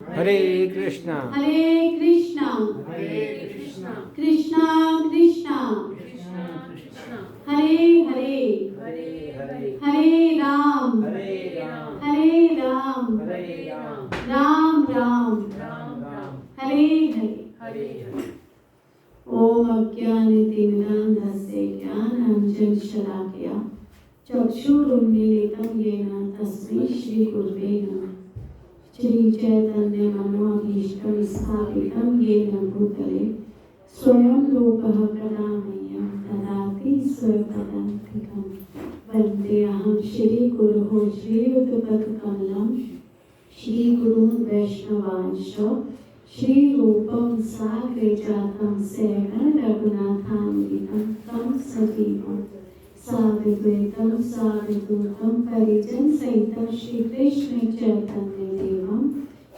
हरे कृष्णा हरे कृष्णा कृष्णा कृष्णा हरे हरे हरे राम राम राम हरे हरे। ओम अज्ञानतिमिरान्धस्य ज्ञानाञ्जनशलाकया चक्षुरुन्मीलितं येन तस्मै श्रीगुरुवे नमः। श्रीचैतन्यमनोभीष्टं स्थापितं येन भूतले स्वयं रूपः कदा मह्यं ददाति स्वपदान्तिकं। वन्देऽहं श्रीगुरुः श्रीयुतपदकमलं श्रीगुरुन् वैष्णवांश्च श्रीरूपं साग्रजातं सेवं रघुनाथान्वितं तं सजीवं साद्वैतं सावधूतं परिजन सहितं श्रीकृष्ण चैतन्य देवं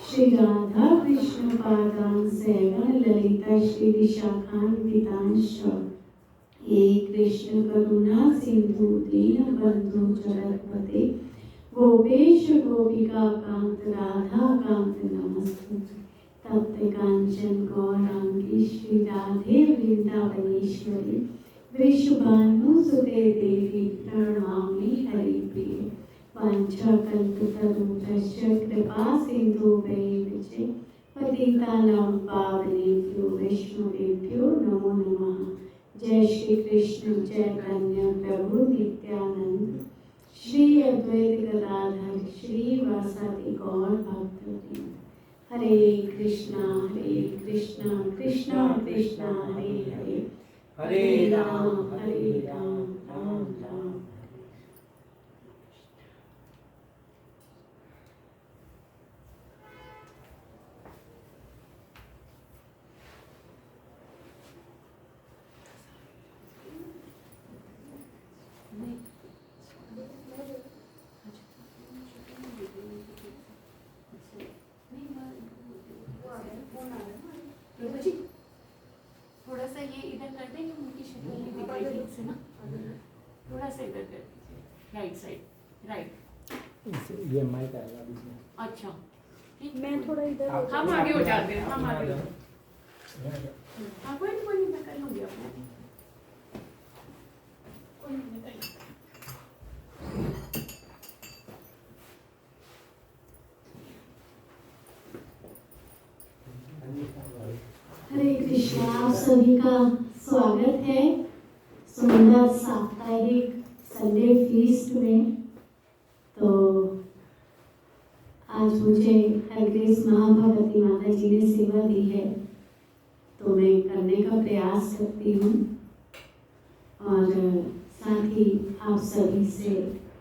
श्री राधा कृष्ण पादान् सेवं ललिता श्री विशाखान्वितांश्च हे कृष्ण करुणा सिंधु दीनबन्धु जगत्पते गोपेश गोपिका कांत राधा कांत नमस्तुते। तप्त कांचन गौरांगी श्री राधे वृंदावनेश्वरी वृषभानुसुते देवी प्रणमामि हरिप्रिये। वाञ्छाकल्पतरुभ्यश्च कृपा सिन्धुभ्यैव च पतितानां पावनेभ्यो वैष्णवेभ्यो नमो नमः। जय श्री कृष्ण चैतन्य प्रभु नित्यानंद श्री अद्वैत गदाधर श्रीवासादि गौर भक्तवृंद। हरे कृष्णा कृष्णा कृष्णा हरे हरे हरे राम राम राम। थोड़ा सा ये इधर कर देंगे, उनकी शक्ल नहीं दिख रही ठीक से ना, थोड़ा सा इधर कर दीजिए, राइट साइड राइट। ये माइक आएगा बीच में। अच्छा ठीक, मैं थोड़ा इधर हम आगे हो जाते हैं, हम आगे हाँ कोई नहीं मैं कर लूँगी अपने, कोई नहीं मैं कर लूँगी। हरे कृष्णा। आप सभी का स्वागत है सुंदर साप्ताहिक संडे फीस्ट में। तो आज मुझे हरग्रेस महाभगवती माता जी ने सेवा दी है, तो मैं करने का प्रयास करती हूँ और साथ ही आप सभी से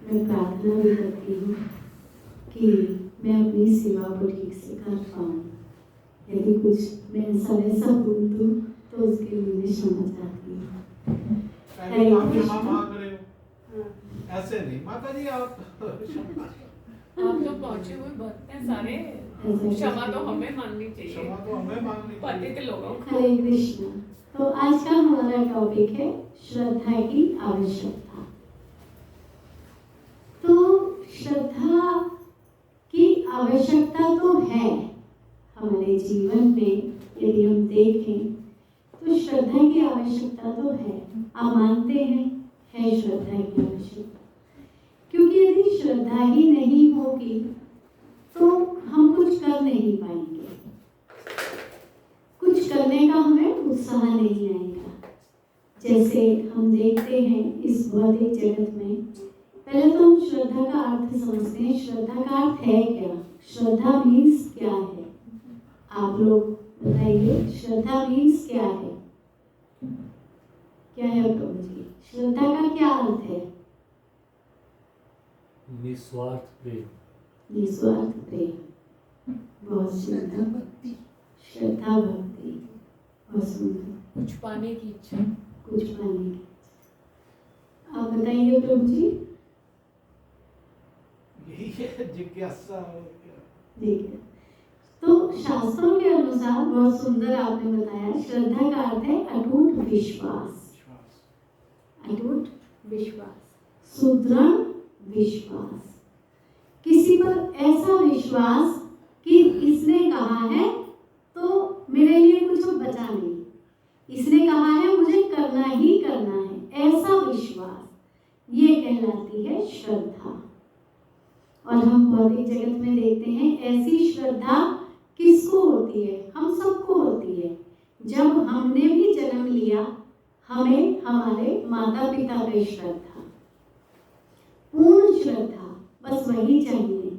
मैं प्रार्थना भी करती हूँ कि मैं अपनी सेवा को ठीक से कर पाऊँ। यदि कुछ मैं ऐसा वैसा बोल दूँ तो उसके लिए मैं क्षमा चाहती हूँ। हरे कृष्णा। ऐसे नहीं माता जी, आप तो पहुंचे हुए भक्त हैं सारे, क्षमा तो हमें माननी चाहिए, क्षमा तो हमें मांगनी पतित लोगों को। हरे कृष्णा। तो आज का हमारा टॉपिक है श्रद्धा की आवश्यकता। तो श्रद्धा की आवश्यकता तो है हमारे जीवन में, यदि हम देखें तो श्रद्धा की आवश्यकता तो है। आप मानते हैं है श्रद्धा की आवश्यकता, क्योंकि यदि श्रद्धा ही नहीं होगी तो हम कुछ कर नहीं पाएंगे, कुछ करने का हमें उत्साह नहीं आएगा। जैसे हम देखते हैं इस भौतिक जगत में, पहले तो हम श्रद्धा का अर्थ समझते हैं। श्रद्धा का अर्थ है क्या? श्रद्धा मीन्स क्या है? आप लोग बताइए, श्रद्धा मीन्स क्या है? क्या है प्रभु जी? श्रद्धा का क्या अर्थ है? निस्वार्थ प्रेम। निस्वार्थ प्रेम। बहुत सुंदर। श्रद्धा भक्ति बहुत सुंदर। कुछ पाने की इच्छा, कुछ पाने की। आप बताइए प्रभु जी। यही है जिज्ञासा। देखिए, तो शास्त्रों के अनुसार बहुत सुंदर आपने बताया, श्रद्धा का अर्थ है अटूट विश्वास। अटूट विश्वास, सुदृढ़ विश्वास, किसी पर ऐसा विश्वास कि इसने कहा है तो मेरे लिए कुछ बचा नहीं, इसने कहा है मुझे करना ही करना है, ऐसा विश्वास, ये कहलाती है श्रद्धा। और हम भौतिक जगत में देखते हैं ऐसी श्रद्धा किसको होती है? हम सबको होती है। जब हमने भी जन्म लिया हमें हमारे माता पिता की श्रद्धा, पूर्ण श्रद्धा, बस वही चाहिए।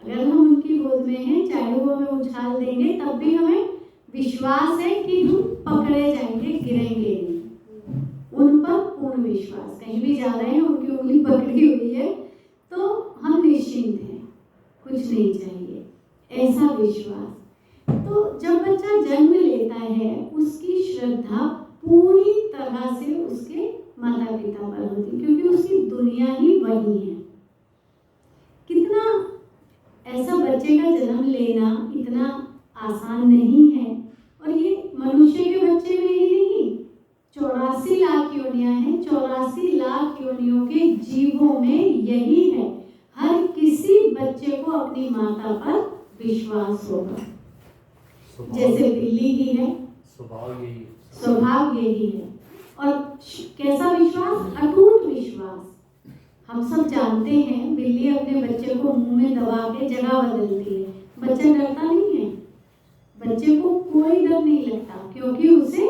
अगर हम उनकी गोद में हैं, चाहे वो हमें उछाल देंगे तब भी हमें विश्वास है कि हम पकड़े जाएंगे, गिरेंगे नहीं। उन पर पूर्ण विश्वास, कहीं भी जा रहे हैं उनकी उंगली पकड़ी हुई है तो हम निश्चिंत हैं, कुछ नहीं चाहिए, ऐसा विश्वास। तो जब बच्चा जन्म लेता है उसकी श्रद्धा पूरी तरह से उसके माता पिता पर होती, क्योंकि उसकी दुनिया ही वही है। कितना ऐसा बच्चे का जन्म लेना इतना आसान नहीं है, और ये मनुष्य के बच्चे में ही नहीं, 84 लाख योनियां हैं, 84 लाख योनियों के जीवों में यही है। हर किसी बच्चे को अपनी माता पर विश्वास होगा। जैसे बिल्ली की है, स्वभाव यही है। और कैसा विश्वास? अटूट विश्वास। हम सब जानते हैं बिल्ली अपने बच्चे को मुंह में दबा के जगह बदलती है, बच्चा डरता नहीं है, बच्चे को कोई डर नहीं लगता, क्योंकि उसे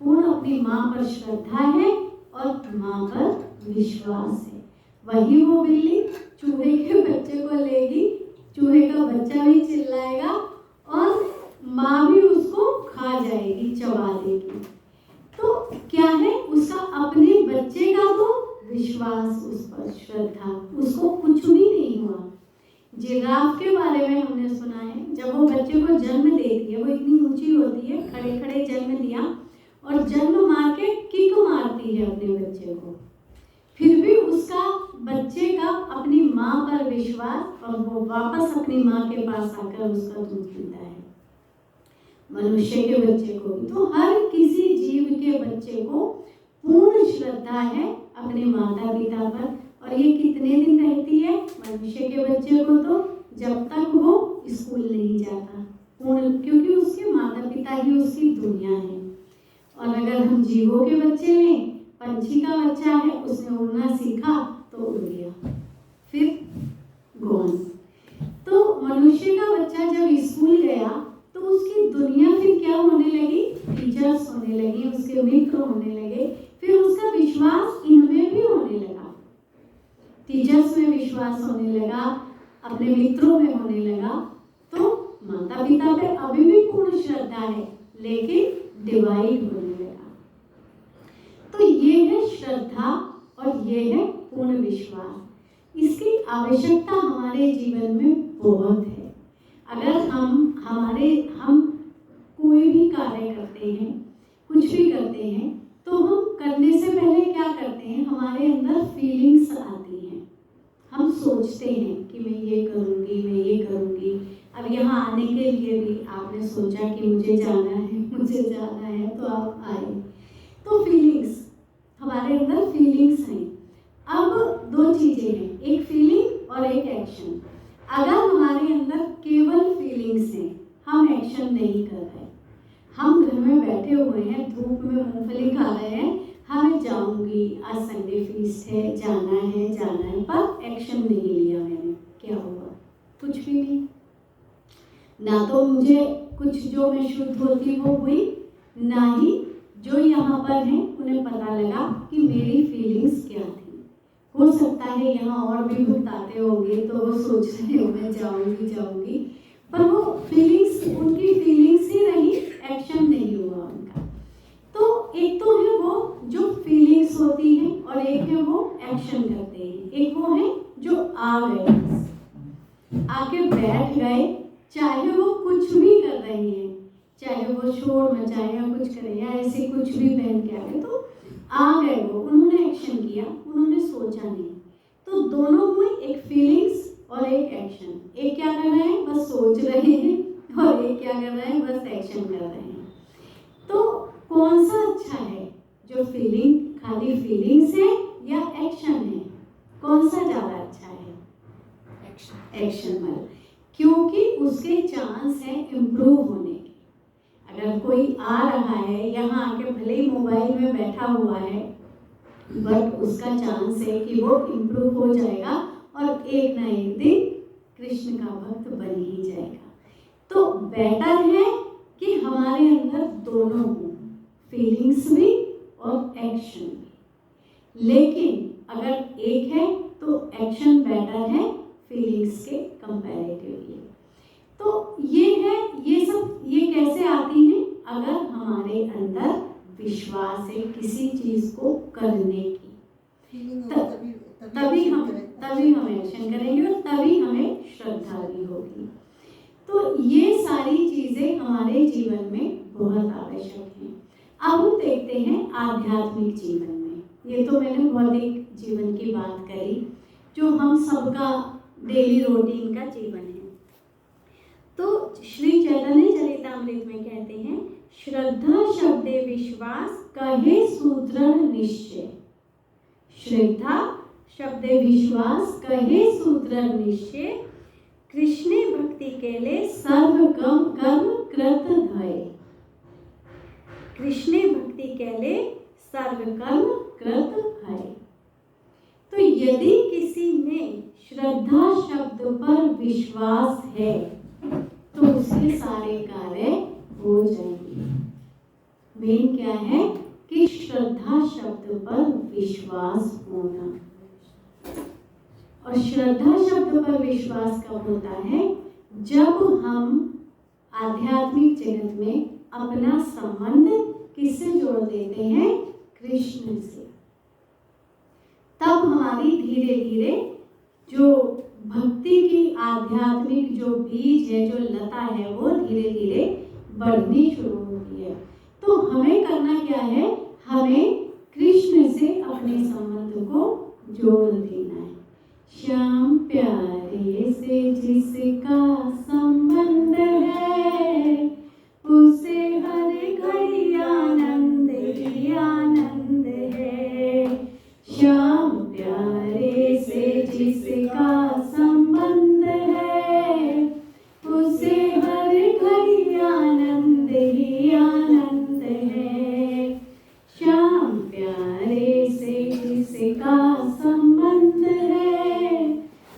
पूर्ण अपनी माँ पर श्रद्धा है और माँ पर विश्वास है। वही वो बिल्ली चूहे के बच्चे को लेगी, चूहे का बच्चा भी चिल्लाएगा और माँ भी उसको खा जाएगी, चबा देगी। तो क्या है? उसका अपने बच्चे का तो विश्वास, उस पर श्रद्धा, उसको कुछ भी नहीं हुआ। जिराफ के बारे में हमने सुना है, जब वो बच्चे को जन्म देती है, वो इतनी ऊंची होती है, खड़े खड़े जन्म दिया और जन्म मार के किक मारती है अपने बच्चे को, फिर भी उसका बच्चे का अपनी माँ पर विश्वास और वो वापस अपनी माँ के पास आकर उसका दूध पीता है। मनुष्य के बच्चे को भी, तो हर किसी जीव के बच्चे को पूर्ण श्रद्धा है अपने माता पिता पर। और ये कितने दिन रहती है? मनुष्य के बच्चे को तो जब तक वो स्कूल नहीं जाता, पूर्ण, क्योंकि उसके माता पिता ही उसकी दुनिया है। और अगर हम जीवों के बच्चे लें, पंछी का बच्चा है, उसने उड़ना सीखा तो उड़ गया, फिर घोंस। तो मनुष्य का बच्चा जब स्कूल गया तो उसकी दुनिया फिर क्या होने लगी? टीचर्स होने लगी, उसके मित्र होने लगे, फिर उसका विश्वास इनमें भी होने लगा, टीचर्स में विश्वास होने लगा, अपने मित्रों में होने लगा। तो माता पिता पे अभी भी पूर्ण श्रद्धा है, लेकिन डिवाइड होने लगा। तो ये है श्रद्धा और ये है पूर्ण विश्वास। इसकी आवश्यकता हमारे जीवन में बहुत है। अगर हम कोई भी कार्य करते हैं, कुछ भी करते हैं, तो हम करने से पहले क्या करते हैं? हमारे अंदर फीलिंग्स आती हैं, हम सोचते हैं कि मैं ये करूँगी, मैं ये करूँगी। अब यहाँ आने के लिए भी आपने सोचा कि मुझे जाना है तो आप आए। तो फीलिंग्स, हमारे अंदर फीलिंग्स हैं। अब दो चीज़ें हैं, एक फीलिंग और एक एक्शन। अगर हमारे अंदर केवल फीलिंग्स हैं, हम एक्शन नहीं कर रहे, हम घर में बैठे हुए हैं, धूप में मूंगफली खा रहे हैं, हमें जाऊंगी, आज संडे फीस्ट है, जाना है, पर एक्शन नहीं लिया मैंने, क्या हुआ? कुछ भी नहीं। ना तो मुझे कुछ जो मैं शुद्ध होती वो हुई, ना ही जो यहाँ पर हैं उन्हें पता लगा कि मेरी फीलिंग्स क्या थी। हो सकता है यहाँ और भी भुगताते होंगे तो वो सोच रहे होंगे जाऊंगी, पर वो फीलिंग्स उनकी फीलिंग्स ही रही, एक्शन नहीं हुआ उनका। तो एक तो है वो जो फीलिंग्स होती हैं और एक है वो एक्शन करते हैं। एक वो है जो आ गए, आके बैठ गए, चाहे वो कुछ भी कर रहे हैं, चाहे वो शोर मचाए या कुछ करे या ऐसे कुछ भी पहन के आ गए, तो आ गए वो, उन्होंने एक्शन किया, उन्होंने सोचा नहीं। तो दोनों में एक फीलिंग्स और एक एक्शन। एक क्या कर रहे हैं? बस सोच रहे हैं, और एक क्या कर रहे हैं? बस एक्शन कर रहे हैं। तो कौन सा अच्छा है? जो फीलिंग, खाली फीलिंग्स है या एक्शन है? कौन सा ज़्यादा अच्छा है? एक्शन वाला। क्योंकि उसके चांस हैं इम्प्रूव होने के। अगर कोई आ रहा है यहाँ आके भले ही मोबाइल में बैठा हुआ है, बट उसका चांस है कि वो इम्प्रूव हो जाएगा और एक ना एक दिन कृष्ण का भक्त बन ही जाएगा। तो बेटर है कि हमारे अंदर दोनों हो, फीलिंग्स भी और एक्शन भी। लेकिन अगर एक है तो एक्शन बेटर है फीलिंग्स के कंपैरेटिवली। तो ये है, ये कैसे आती हैं? अगर हमारे अंदर विश्वास है किसी चीज को करने की, तभी हम एक्शन करेंगे और तभी हमें श्रद्धा भी होगी। तो ये सारी चीजें हमारे जीवन में बहुत आवश्यक हैं। अब हम देखते हैं आध्यात्मिक जीवन में। ये तो मैंने भौतिक जीवन की बात करी, जो हम सबका डेली रूटीन का जीवन है। तो श्री चैतन्य चरितामृत में कहते हैं, श्रद्धा शब्दे विश्वास कहे सुदृढ़ निश्चय। श्रद्धा शब्दे विश्वास कहे सुदृढ़ निश्चय, कृष्णे भक्ति केले सर्व कर्म कृत धये। कृष्णे भक्ति केले सर्व कर्म कृत धये। तो यदि किसी में श्रद्धा शब्द पर विश्वास है तो उसके सारे कार्य हो जाएंगे। मेन क्या है कि श्रद्धा शब्द पर विश्वास होना। और श्रद्धा शब्द पर विश्वास कब होता है? जब हम आध्यात्मिक जगत में अपना संबंध किससे जोड़ देते हैं? कृष्ण से। तब हमारी धीरे धीरे जो भक्ति की आध्यात्मिक जो बीज है, जो लता है, वो धीरे धीरे बढ़नी शुरू होती है। तो हमें करना क्या है? हमें कृष्ण से अपने संबंध को जोड़ देना है। श्याम प्यारे से जिसका संबंध है, उसे हर घड़ी आनंद ही आनंद है। श्याम प्यारे से जिसका संबंध है, उसे हर घड़ी आनंद ही आनंद है। श्याम प्यारे से जिसका संबंध है,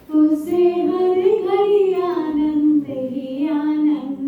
उसे हर घड़ी आनंद ही आनंद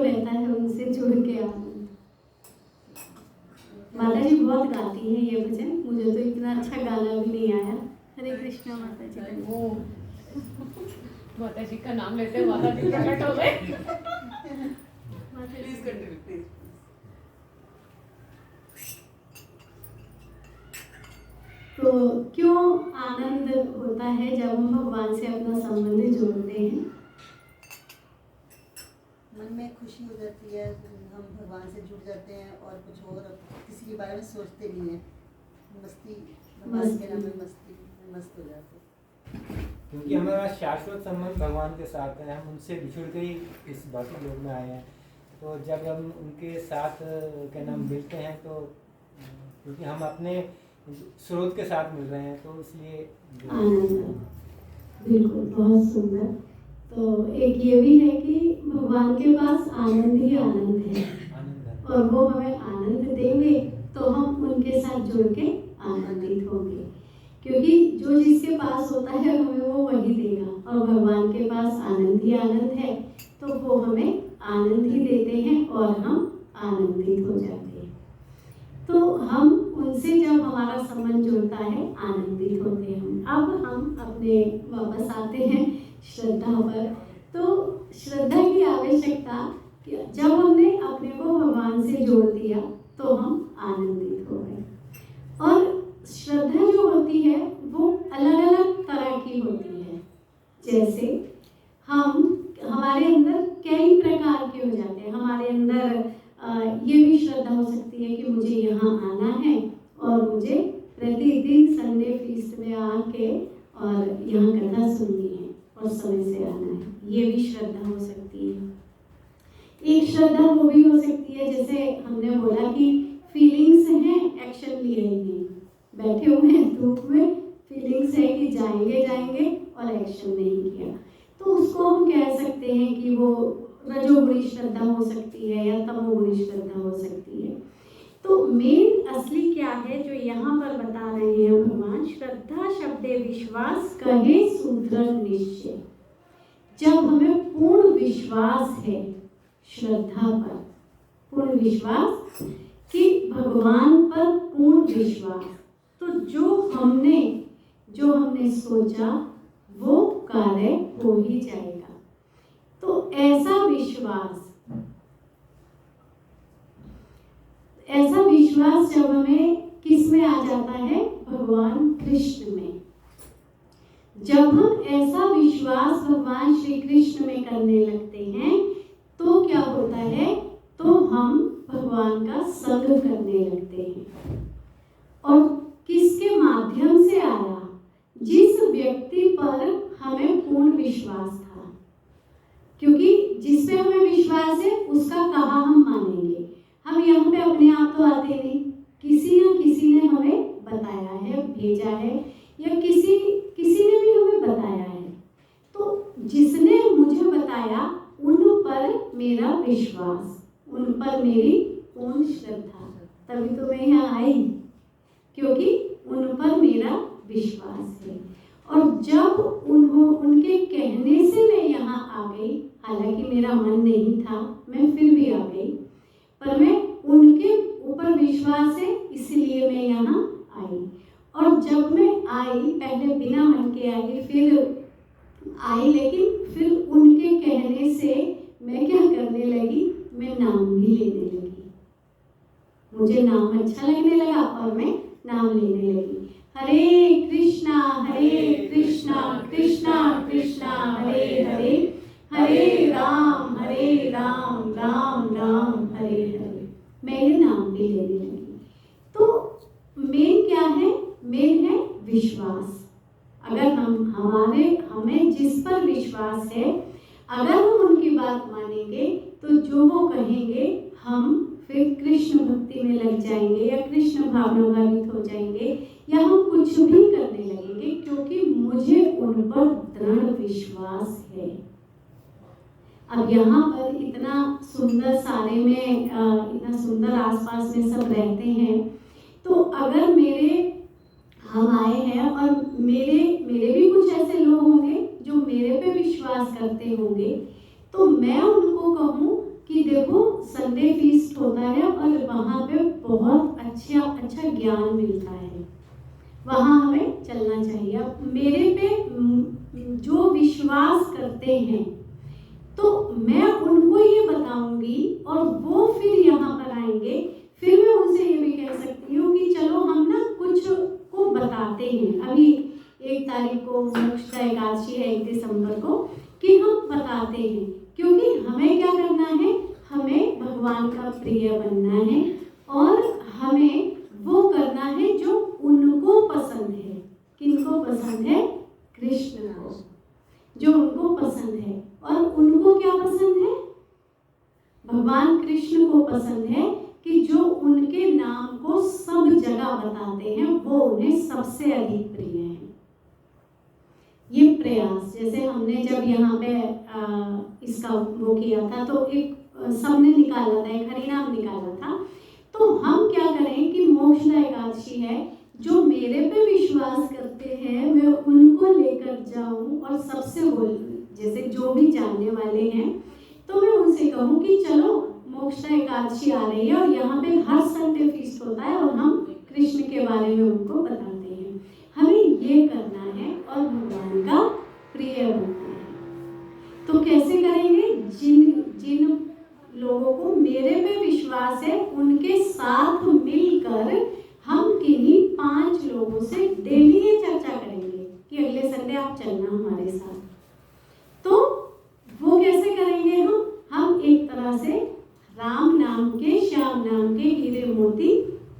रहता है उनसे जुड़ के आनंद। माता जी बहुत गाती हैं ये भजन, मुझे तो इतना अच्छा गाना भी नहीं आया। हरे कृष्णा माता जी का। वो माता जी का नाम लेते माता जी प्रकट हो गए। Please continue please. तो क्यों आनंद होता है जब हम भगवान से अपना संबंध जोड़ते हैं? मन में खुशी हो जाती है, हम भगवान से जुड़ जाते हैं और कुछ और किसी के बारे में सोचते नहीं हैं। मस्ती, भगवान के नाम में मस्ती में मस्त हो जाते हैं। क्योंकि हमारा शाश्वत संबंध भगवान के साथ है, हम उनसे बिछुड़ के ही इस भौतिक लोक में आए हैं। तो जब हम उनके साथ क्या नाम मिलते हैं तो क्योंकि हम अपने स्रोत के साथ मिल रहे हैं तो इसलिए आनंद, बिल्कुल बहुत सुंदर। तो एक ये भी है कि भगवान के पास आनंद ही आनंद है आनंद है। और वो हमें आनंद देंगे तो हम उनके साथ जुड़ के आनंदित होंगे, क्योंकि जो जिसके पास होता है हमें वो वही देगा। और भगवान के पास आनंद ही आनंद है तो वो हमें आनंद ही देते हैं और हम आनंदित हो जाते हैं। तो हम उनसे जब हमारा संबंध जुड़ता है आनंदित होते हैं। अब हम अपने वापस आते हैं श्रद्धा पर। तो श्रद्धा की आवश्यकता, जब हमने अपने को भगवान से जोड़ दिया तो हम आनंदित हो गए। और श्रद्धा जो होती है वो अलग अलग तरह की होती है। जैसे हमारे अंदर कई प्रकार के हो जाते हैं। हमारे अंदर ये भी श्रद्धा हो सकती है कि मुझे यहाँ आना है और मुझे प्रतिदिन संडे फीस्ट में आके और यहाँ कथा सुननी है और समय से आना है। ये भी श्रद्धा हो सकती है। एक श्रद्धा वो भी हो सकती है, जैसे हमने बोला कि फीलिंग्स हैं, एक्शन लिए ही नहीं, बैठे हुए हैं धूप में, फीलिंग्स है कि जाएंगे और एक्शन नहीं किया, तो उसको हम कह सकते हैं कि वो रजोगुणी श्रद्धा हो सकती है या तमोगुणी श्रद्धा हो सकती है। तो मेन असली क्या है जो यहाँ पर बता रहे हैं भगवान? श्रद्धा शब्दे विश्वास कहे सुदृढ़ निश्चय। जब हमें पूर्ण विश्वास है श्रद्धा पर, पूर्ण विश्वास कि भगवान पर पूर्ण विश्वास, तो जो हमने सोचा वो कार्य हो ही जाएगा। तो ऐसा विश्वास जब हमें किस में आ जाता है? भगवान कृष्ण में। जब हम ऐसा विश्वास भगवान श्री कृष्ण में करने लगते हैं तो क्या होता है? तो हम भगवान का संग करने लगते हैं। और किसके माध्यम से आया? जिस व्यक्ति पर हमें पूर्ण विश्वास था, क्योंकि जिस पे हमें विश्वास है उसका कहा हम मानेंगे। हम यहाँ पे अपने आप तो आते नहीं, किसी न किसी ने हमें बताया है, भेजा है, या किसी ने भी हमें बताया है। तो जिसने मुझे बताया उन पर मेरा विश्वास, उन पर मेरी पूर्ण श्रद्धा, तभी तो मैं यहाँ आई, क्योंकि उन पर मेरा विश्वास है। और जब उनके कहने से मैं यहाँ आ गई, हालांकि मेरा मन नहीं था, मैं फिर भी आ गई, पर मैं उनके ऊपर विश्वास है इसलिए मैं यहाँ आई। और जब मैं आई, पहले बिना मन के आई, फिर आई, लेकिन फिर उनके कहने से मैं क्या करने लगी? मैं नाम भी लेने लगी। मुझे नाम अच्छा लगने लगा और मैं नाम लेने लगी। हरे कृष्णा कृष्णा कृष्णा हरे हरे, हरे राम राम राम हरे हरे। मैं ये नाम भी लेने लगी। तो मेन क्या है? मेन है विश्वास। अगर हमें जिस पर विश्वास है, अगर हम उनकी बात मानेंगे तो जो वो कहेंगे हम फिर कृष्ण भक्ति में लग जाएंगे या कृष्ण भावनाभावित हो जाएंगे या हम कुछ भी करने लगेंगे, क्योंकि मुझे उन पर दृढ़ विश्वास है। अब यहाँ पर इतना सुंदर सारे में इतना सुंदर आसपास में सब रहते हैं, तो अगर हम आए हैं और मेरे भी कुछ ऐसे लोग होंगे जो मेरे पे विश्वास करते होंगे, तो मैं उनको कहूँ कि देखो संडे फीस्ट होता है और वहाँ पे बहुत अच्छा ज्ञान मिलता है, वहाँ हमें चलना चाहिए। अब मेरे पे जो विश्वास करते हैं तो मैं उनको ये बताऊंगी और वो फिर यहाँ पर आएंगे, फिर मैं उनसे ये भी कह सकती हूँ कि चलो हम ना कुछ को बताते हैं। अभी 1 तारीख को मोक्षदा एकादशी है, 1 दिसंबर को, कि हम बताते हैं, क्योंकि हमें क्या करना है, हमें भगवान का प्रिय बनना है और हमें वो करना है जो उनको पसंद है। किनको पसंद है? कृष्ण को, जो उनको पसंद है। और उनको क्या पसंद है? भगवान कृष्ण को पसंद है कि जो उनके नाम को सब जगह बताते हैं वो उन्हें सबसे अधिक प्रिय है। ये प्रयास, जैसे हमने जब यहाँ पे इसका वो किया था तो एक सबने निकाला था, एक हरिनाम निकाला था, तो हम क्या करें कि मोक्षदा एकादशी है, जो मेरे पे विश्वास करते हैं मैं उनको लेकर जाऊं और सबसे बोल, जैसे जो भी जानने वाले हैं तो मैं उनसे कहूं कि चलो मोक्षदा एकादशी आ रही है और यहाँ पे हर संडे फीस्ट होता है और हम कृष्ण के बारे में उनको बताते हैं। हमें ये करना है और भगवान का प्रिय बनना है। तो कैसे करेंगे? जिन लोगों को मेरे पे विश्वास है उनके साथ मिलकर हम किन्हीं 5 लोगों से डेली ये चर्चा करेंगे कि अगले संडे आप चलना हमारे साथ। तो वो कैसे करेंगे? हम एक तरह से राम नाम के, श्याम नाम के हीरे मोती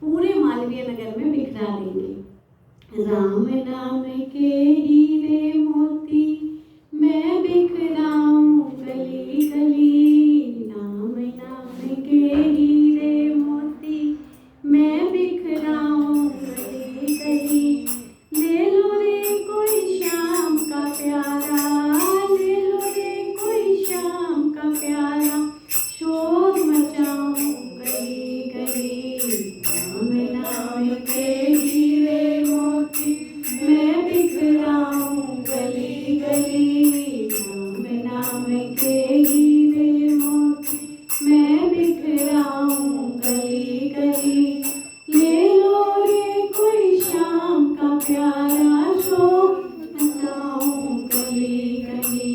पूरे मालवीय नगर में बिखरा देंगे। राम नाम के हीरे मोती मैं बिखराऊं गली गली, राम नाम के हीरे मोती मैं बिखराऊं गली गली। ले लो रे कोई शाम का प्यारा, ले लो रे कोई शाम का प्यारा, शोर मचाऊं गली गली। राम नाम के हीरे मोती मैं बिखराऊं गली गली, राम नाम के हीरे मोती मैं बिखराऊं गली गली। ले लो रे कोई शाम का प्यारा, शोर मचाऊं गली गली।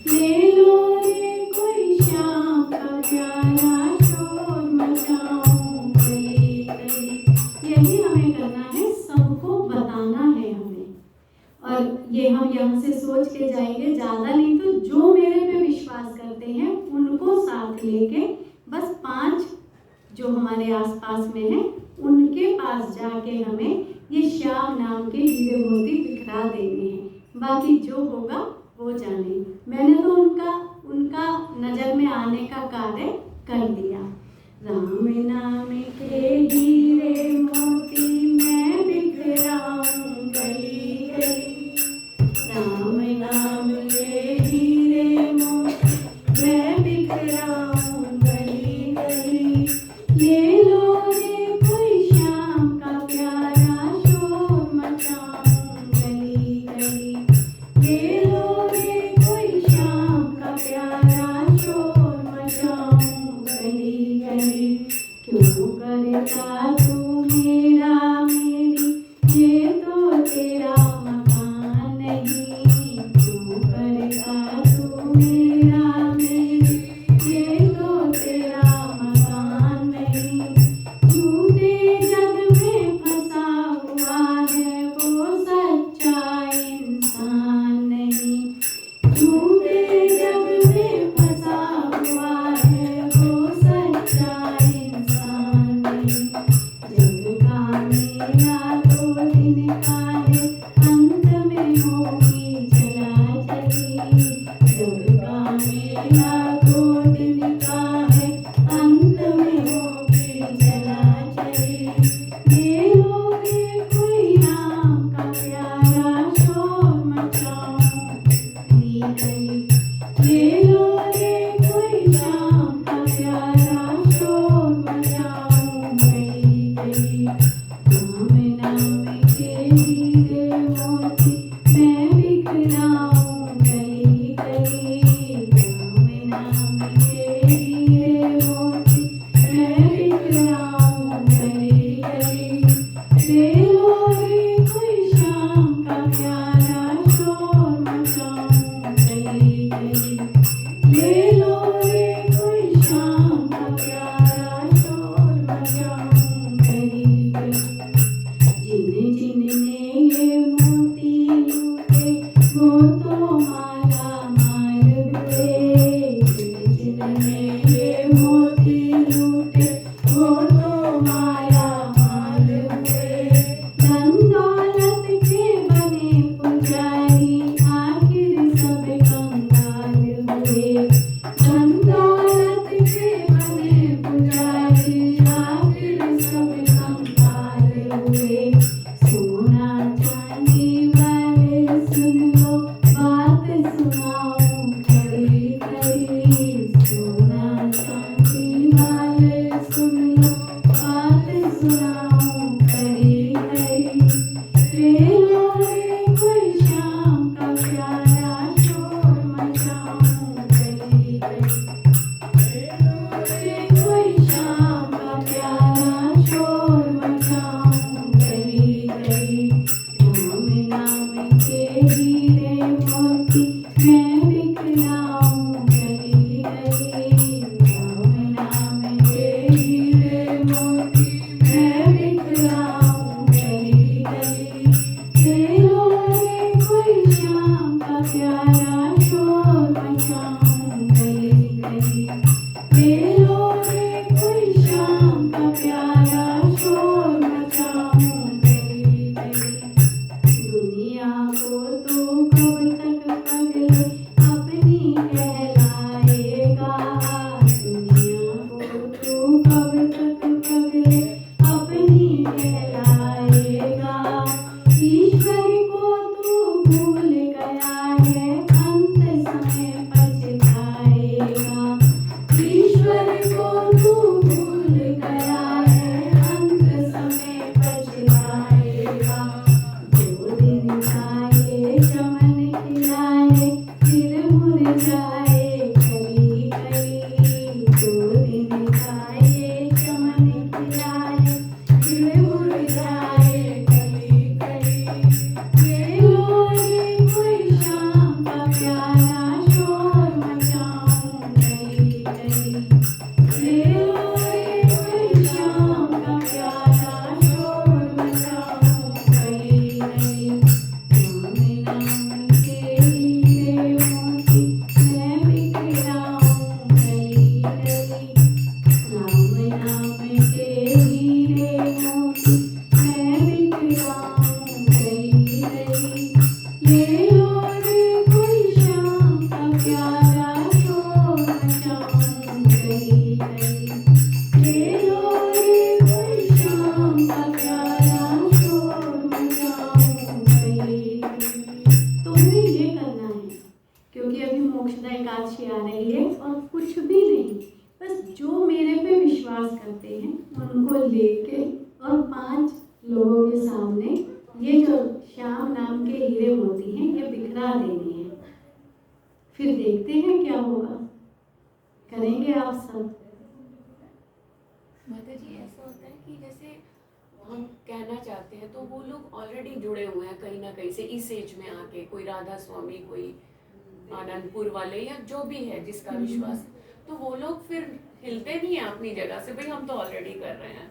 ले लो रे कोई शाम का प्यारा, शोर मचाऊं गली गली। यही हमें करना है, सबको बताना है हमें। और ये हम यहाँ से सोच के जाएंगे, ज़्यादा नहीं तो जो मेरे पे विश्वास करते हैं उनको साथ लेके, बस 5 जो हमारे आसपास में हैं उनके पास जाके हमें ये श्याम नाम के हीरे मोती बिखरा देने हैं। बाकी जो होगा वो जाने। मैंने तो उनका नज़र में आने का कार्य कर दिया। राम नाम के हीरे मोती मैं बिखराऊं गली गली, राम नाम के हीरे मोती मैं बिखराऊं गली गली। ले लो रे कोई शाम का प्यारा, शोर मचाऊं गली गली। ले लो रे कोई शाम का प्यारा, शोर मचाऊं गली गली। क्यों करता तू मेरा मेरी, ये तो तेरा मकान नहीं। क्यों करता तू मेरा मेरी, ये तो तेरा मकान नहीं। झूठे जग में फंसा हुआ है वो सच्चा इंसान नहीं। झूठे जग में फंसा हुआ है वो सच्चा इंसान नहीं। जग का मेला तो दिन का है, अंत में होगी चलाचली। जग का मेला तो दिन का है, अंत में होगी चलाचली। ले लो रे कोई राम का प्यारा, शोर मचाऊं गली गली। ले लो रे कोई शाम का प्यारा, शोर मचाऊं गली गली। राम नाम के हीरे मोती मैं बिखराऊं गली गली, राम नाम के हीरे मोती लूटे वो तो माया माल हुए। धन दौलत के बने पुजारी आखिर सब कंगाल हुए। धन दौलत के बने पुजारी आखिर सब कंगाल हुए। सोना चांदी वाले सुन लो बात सुनाऊं खरी खरी। सोना चांदी वाले सुन लो बात सुनाऊं खरी खरी। ले लो रे कोई शाम का प्यारा शोर मचाऊं खरी खरी। ले लो रे कोई शाम का प्यारा शोर मचाऊं खरी खरी। राम नाम के हीरे मोती मैं बिखराऊं खरी खरी। राम नाम के हीरे मोती मैं बिखराऊं खरी खरी। ले लो रे कोई शाम का प्यारा शोर मचाऊं खरी खरी। ले लो रे कोई शाम का प्यारा शोर मचाऊं खरी खरी। दुनिया को तू कब तक पगले अपनी कहलाएगा। दुनिया को तू कब तक पगले अपनी कहलाएगा। ईश्वर को तू भूल गया है अंत समय पछताएगा। ईश्वर को तू भूल गया है अंत समय पछताएगा। जो दिन आए चमन खिलाए फिर मुरझाए कली कली। जो दिन आए चमन खिलाए फिर मुरझाए कली कली। ले लो रे कोई शाम का प्यारा शोर मचाऊं कली कली। ले लो रे कोई शाम का प्यारा शोर मचाऊं कली कली। राम नाम के हीरे मोती मैं बिखराऊं कली कली। राम नाम के हीरे मोती मैं बिखराऊं कली कली। ले लो रे कोई शाम का प्यारा शोर मचाऊं कली कली। ले लो रे कोई शाम का प्यारा शोर मचाऊं कली कली। तुम्हें ये करना है क्योंकि अभी मोक्षदा एकादशी आ रही है और कुछ भी नहीं, बस जो मेरे पे विश्वास करते हैं उनको लेके और 5 लोगों के सामने ये जो श्याम नाम के हीरे मोती हैं ये बिखरा देने हैं। फिर देखते हैं क्या होगा। करेंगे आप सब? माता जी ऐसा होता है कि जैसे हम कहना चाहते हैं तो वो लोग ऑलरेडी जुड़े हुए हैं कहीं ना कहीं से इस एज में आके, कोई राधा स्वामी, कोई आनंदपुर वाले या जो भी है जिसका विश्वास है, तो वो लोग फिर हिलते नहीं है अपनी जगह से, भाई हम तो ऑलरेडी कर रहे हैं,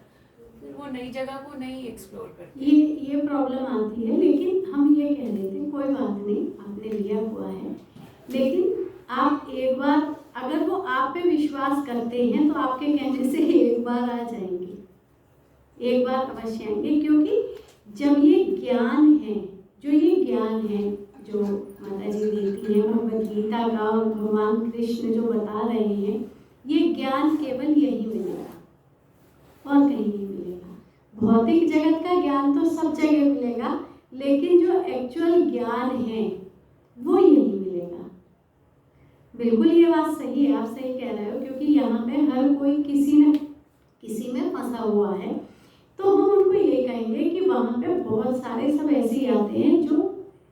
फिर वो नई जगह को नहीं एक्सप्लोर करते। ये प्रॉब्लम आती है, लेकिन हम ये कह देते हैं कोई बात नहीं, आपने लिया हुआ है, लेकिन आप एक बार अगर वो आप पे विश्वास करते हैं तो आपके कहने से एक बार आ जाएंगे, एक बार अवश्य आएंगे। क्योंकि जब ये ज्ञान है, जो ये ज्ञान है जो माता जी देती हैं भगवद गीता का और भगवान कृष्ण जो बता रहे हैं, ये ज्ञान केवल यही मिलेगा और कहीं नहीं मिलेगा। भौतिक जगत का ज्ञान तो सब जगह मिलेगा, लेकिन जो एक्चुअल ज्ञान है वो यही मिलेगा। बिल्कुल ये बात सही है, आप सही कह रहे हो, क्योंकि यहाँ पे हर कोई किसी न किसी में फंसा हुआ है। तो हम उनको ये कहेंगे कि वहाँ पे बहुत सारे सब ऐसे ही आते हैं जो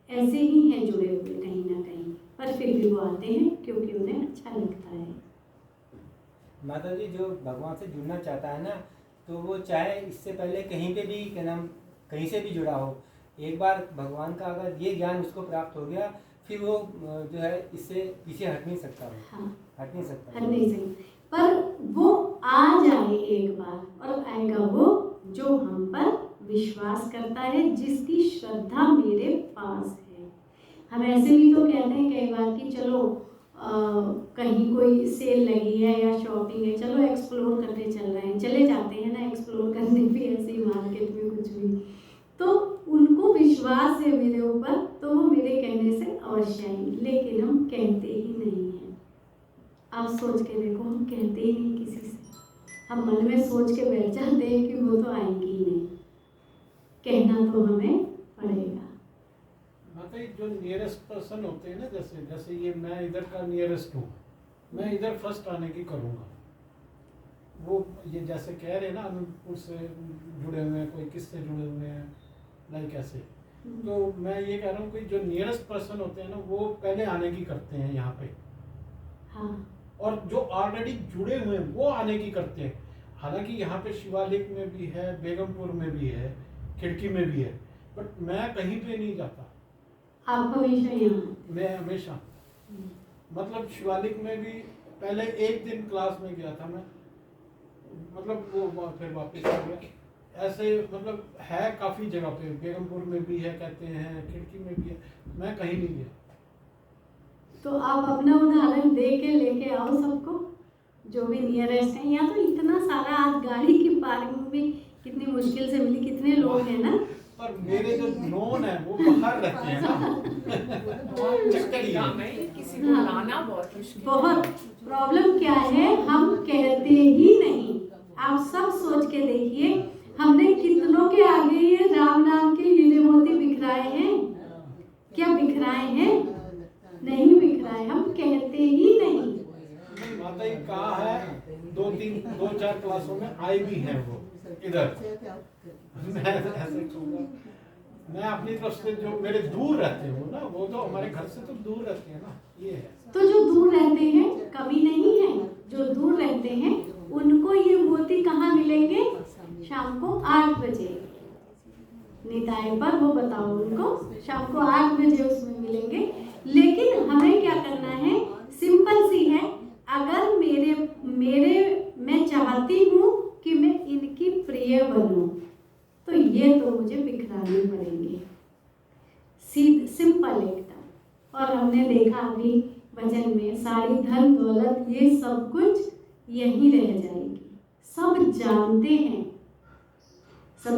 ऐसे ही हैं जुड़े हुए कहीं ना कहीं, पर फिर भी वो आते हैं क्योंकि उन्हें अच्छा लगता है। माता जी जो भगवान से जुड़ना चाहता है ना, तो वो चाहे इससे पहले कहीं पे भी क्या नाम कहीं से भी जुड़ा हो, एक बार भगवान का अगर ये ज्ञान उसको प्राप्त हो गया, फिर वो जो है इससे पीछे हट नहीं सकता है। हाँ, हट नहीं सकता, हट नहीं सकता, पर वो आ जाए एक बार, और आएगा वो जो हम पर विश्वास करता है, जिसकी श्रद्धा मेरे पास है। हम ऐसे भी तो कहते हैं कई बार कि चलो कहीं कोई सेल लगी है या शॉपिंग है, चलो एक्सप्लोर करने चल रहे हैं, चले जाते हैं ना एक्सप्लोर करने भी, ऐसे ही मार्केट में कुछ भी, तो उनको विश्वास है मेरे ऊपर, तो वो मेरे कहने से अवश्य आएंगे। लेकिन हम कहते ही नहीं हैं। आप सोच के देखो, हम कहते ही नहीं किसी से, हम मन में सोच के बैठ जाते हैं कि वो तो आएंगी ही नहीं। कहना तो हमें पड़ेगा। मतलब जो नियरेस्ट पर्सन होते हैं ना, जैसे जैसे ये मैं इधर का नियरेस्ट हूँ, मैं इधर फर्स्ट आने की करूँगा। वो ये जैसे कह रहे हैं ना, अनंतपुर से जुड़े हुए हैं, कोई किससे जुड़े हुए हैं, लाइक ऐसे। तो मैं ये कह रहा हूँ कि जो नियरेस्ट पर्सन होते हैं ना, वो पहले आने की करते हैं यहाँ पे। हाँ। और जो ऑलरेडी जुड़े हुए हैं वो आने की करते हैं। हालांकि यहाँ पे शिवालिक में भी है, बेगमपुर में भी है, खिड़की में भी है, बट मैं कहीं पे नहीं जाता। आप हमेशा यहाँ? मैं हमेशा, मतलब शिवालिक में भी पहले एक दिन क्लास में गया था मैं, मतलब वो फिर वापस आ गया। ऐसे मतलब है काफ़ी जगह पे, बेगमपुर में भी है कहते हैं, खिड़की में भी है, मैं कहीं नहीं गया। तो आप अपना उदाहरण दे के लेके आओ सबको, जो भी नियरेस्ट है। यहाँ तो इतना सारा, आज गाड़ी की पार्किंग भी कितनी मुश्किल से मिली, कितने लोग हैं ना। पर मेरे जो नोन है वो बाहर रहते हैं ना। चक्कर काम है, किसी को लाना बहुत मुश्किल। बहुत प्रॉब्लम क्या है, हम कहते ही नहीं। आप सब सोच के देखिए, हमने कितनों के आगे ये राम नाम के हीरे मोती बिखराए हैं? क्या बिखराए हैं? नहीं बिखराए, हम कहते ही नहीं। माता जी कहा है, 2-4 क्लासों में आई भी है वो इधर। मैं ऐसे कहूँगा, मैं अपनी तरफ से जो मेरे दूर रहते हो ना, वो तो हमारे घर से तो दूर रहते हैं ना, ये है। तो जो दूर रहते हैं कमी नहीं है, जो दूर रहते हैं उनको ये मोती कहाँ मिलेंगे? शाम को 8 बजे निताय पर, वो बताओ उनको शाम को 8 बजे उसमें मिलेंगे। लेकिन हमें क्या करना है, सिंपल सी है। अगर मेरे मैं चाहती हूँ कि मैं इनकी प्रिय बनूं, तो ये तो मुझे बिखराने पड़ेंगे, सिंपल एकदम। और हमने देखा अभी भजन में, सारी धन दौलत ये सब कुछ यहीं रह जाएगी। सब